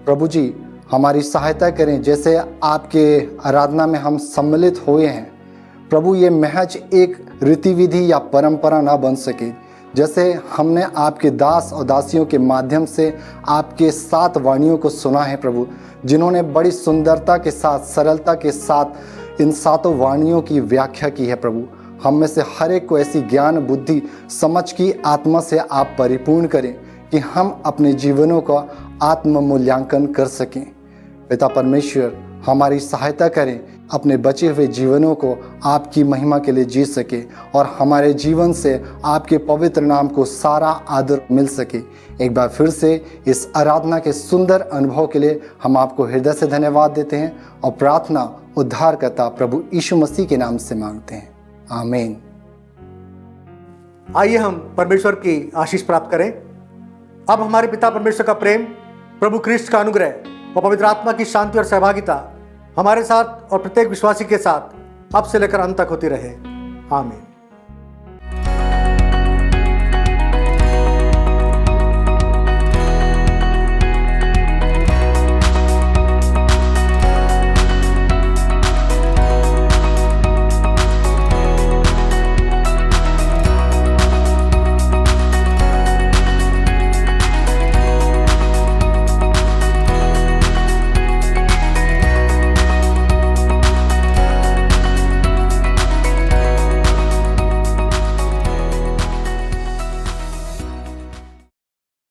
प्रभु जी, हमारी सहायता करें। जैसे आपके आराधना में हम सम्मिलित हुए हैं प्रभु, ये महज एक रीति विधि या परंपरा ना बन सके। जैसे हमने आपके दास और दासियों के माध्यम से आपके 7 वाणियों को सुना है प्रभु, जिन्होंने बड़ी सुंदरता के साथ, सरलता के साथ इन 7 वाणियों की व्याख्या की है प्रभु। हम में से हर एक को ऐसी ज्ञान, बुद्धि, समझ की आत्मा से आप परिपूर्ण करें कि हम अपने जीवनों का आत्म मूल्यांकन कर सकें। पिता परमेश्वर, हमारी सहायता करें, अपने बचे हुए जीवनों को आपकी महिमा के लिए जी सके और हमारे जीवन से आपके पवित्र नाम को सारा आदर मिल सके। एक बार फिर से इस आराधना के सुंदर अनुभव के लिए हम आपको हृदय से धन्यवाद देते हैं और प्रार्थना उद्धारकर्ता प्रभु यीशु मसीह के नाम से मांगते हैं, आमीन। आइए हम परमेश्वर की आशीष प्राप्त करें। अब हमारे पिता परमेश्वर का प्रेम, प्रभु क्रिस्ट का अनुग्रह और पवित्र आत्मा की शांति और सहभागिता हमारे साथ और प्रत्येक विश्वासी के साथ अब से लेकर अंत तक होती रहे, आमीन।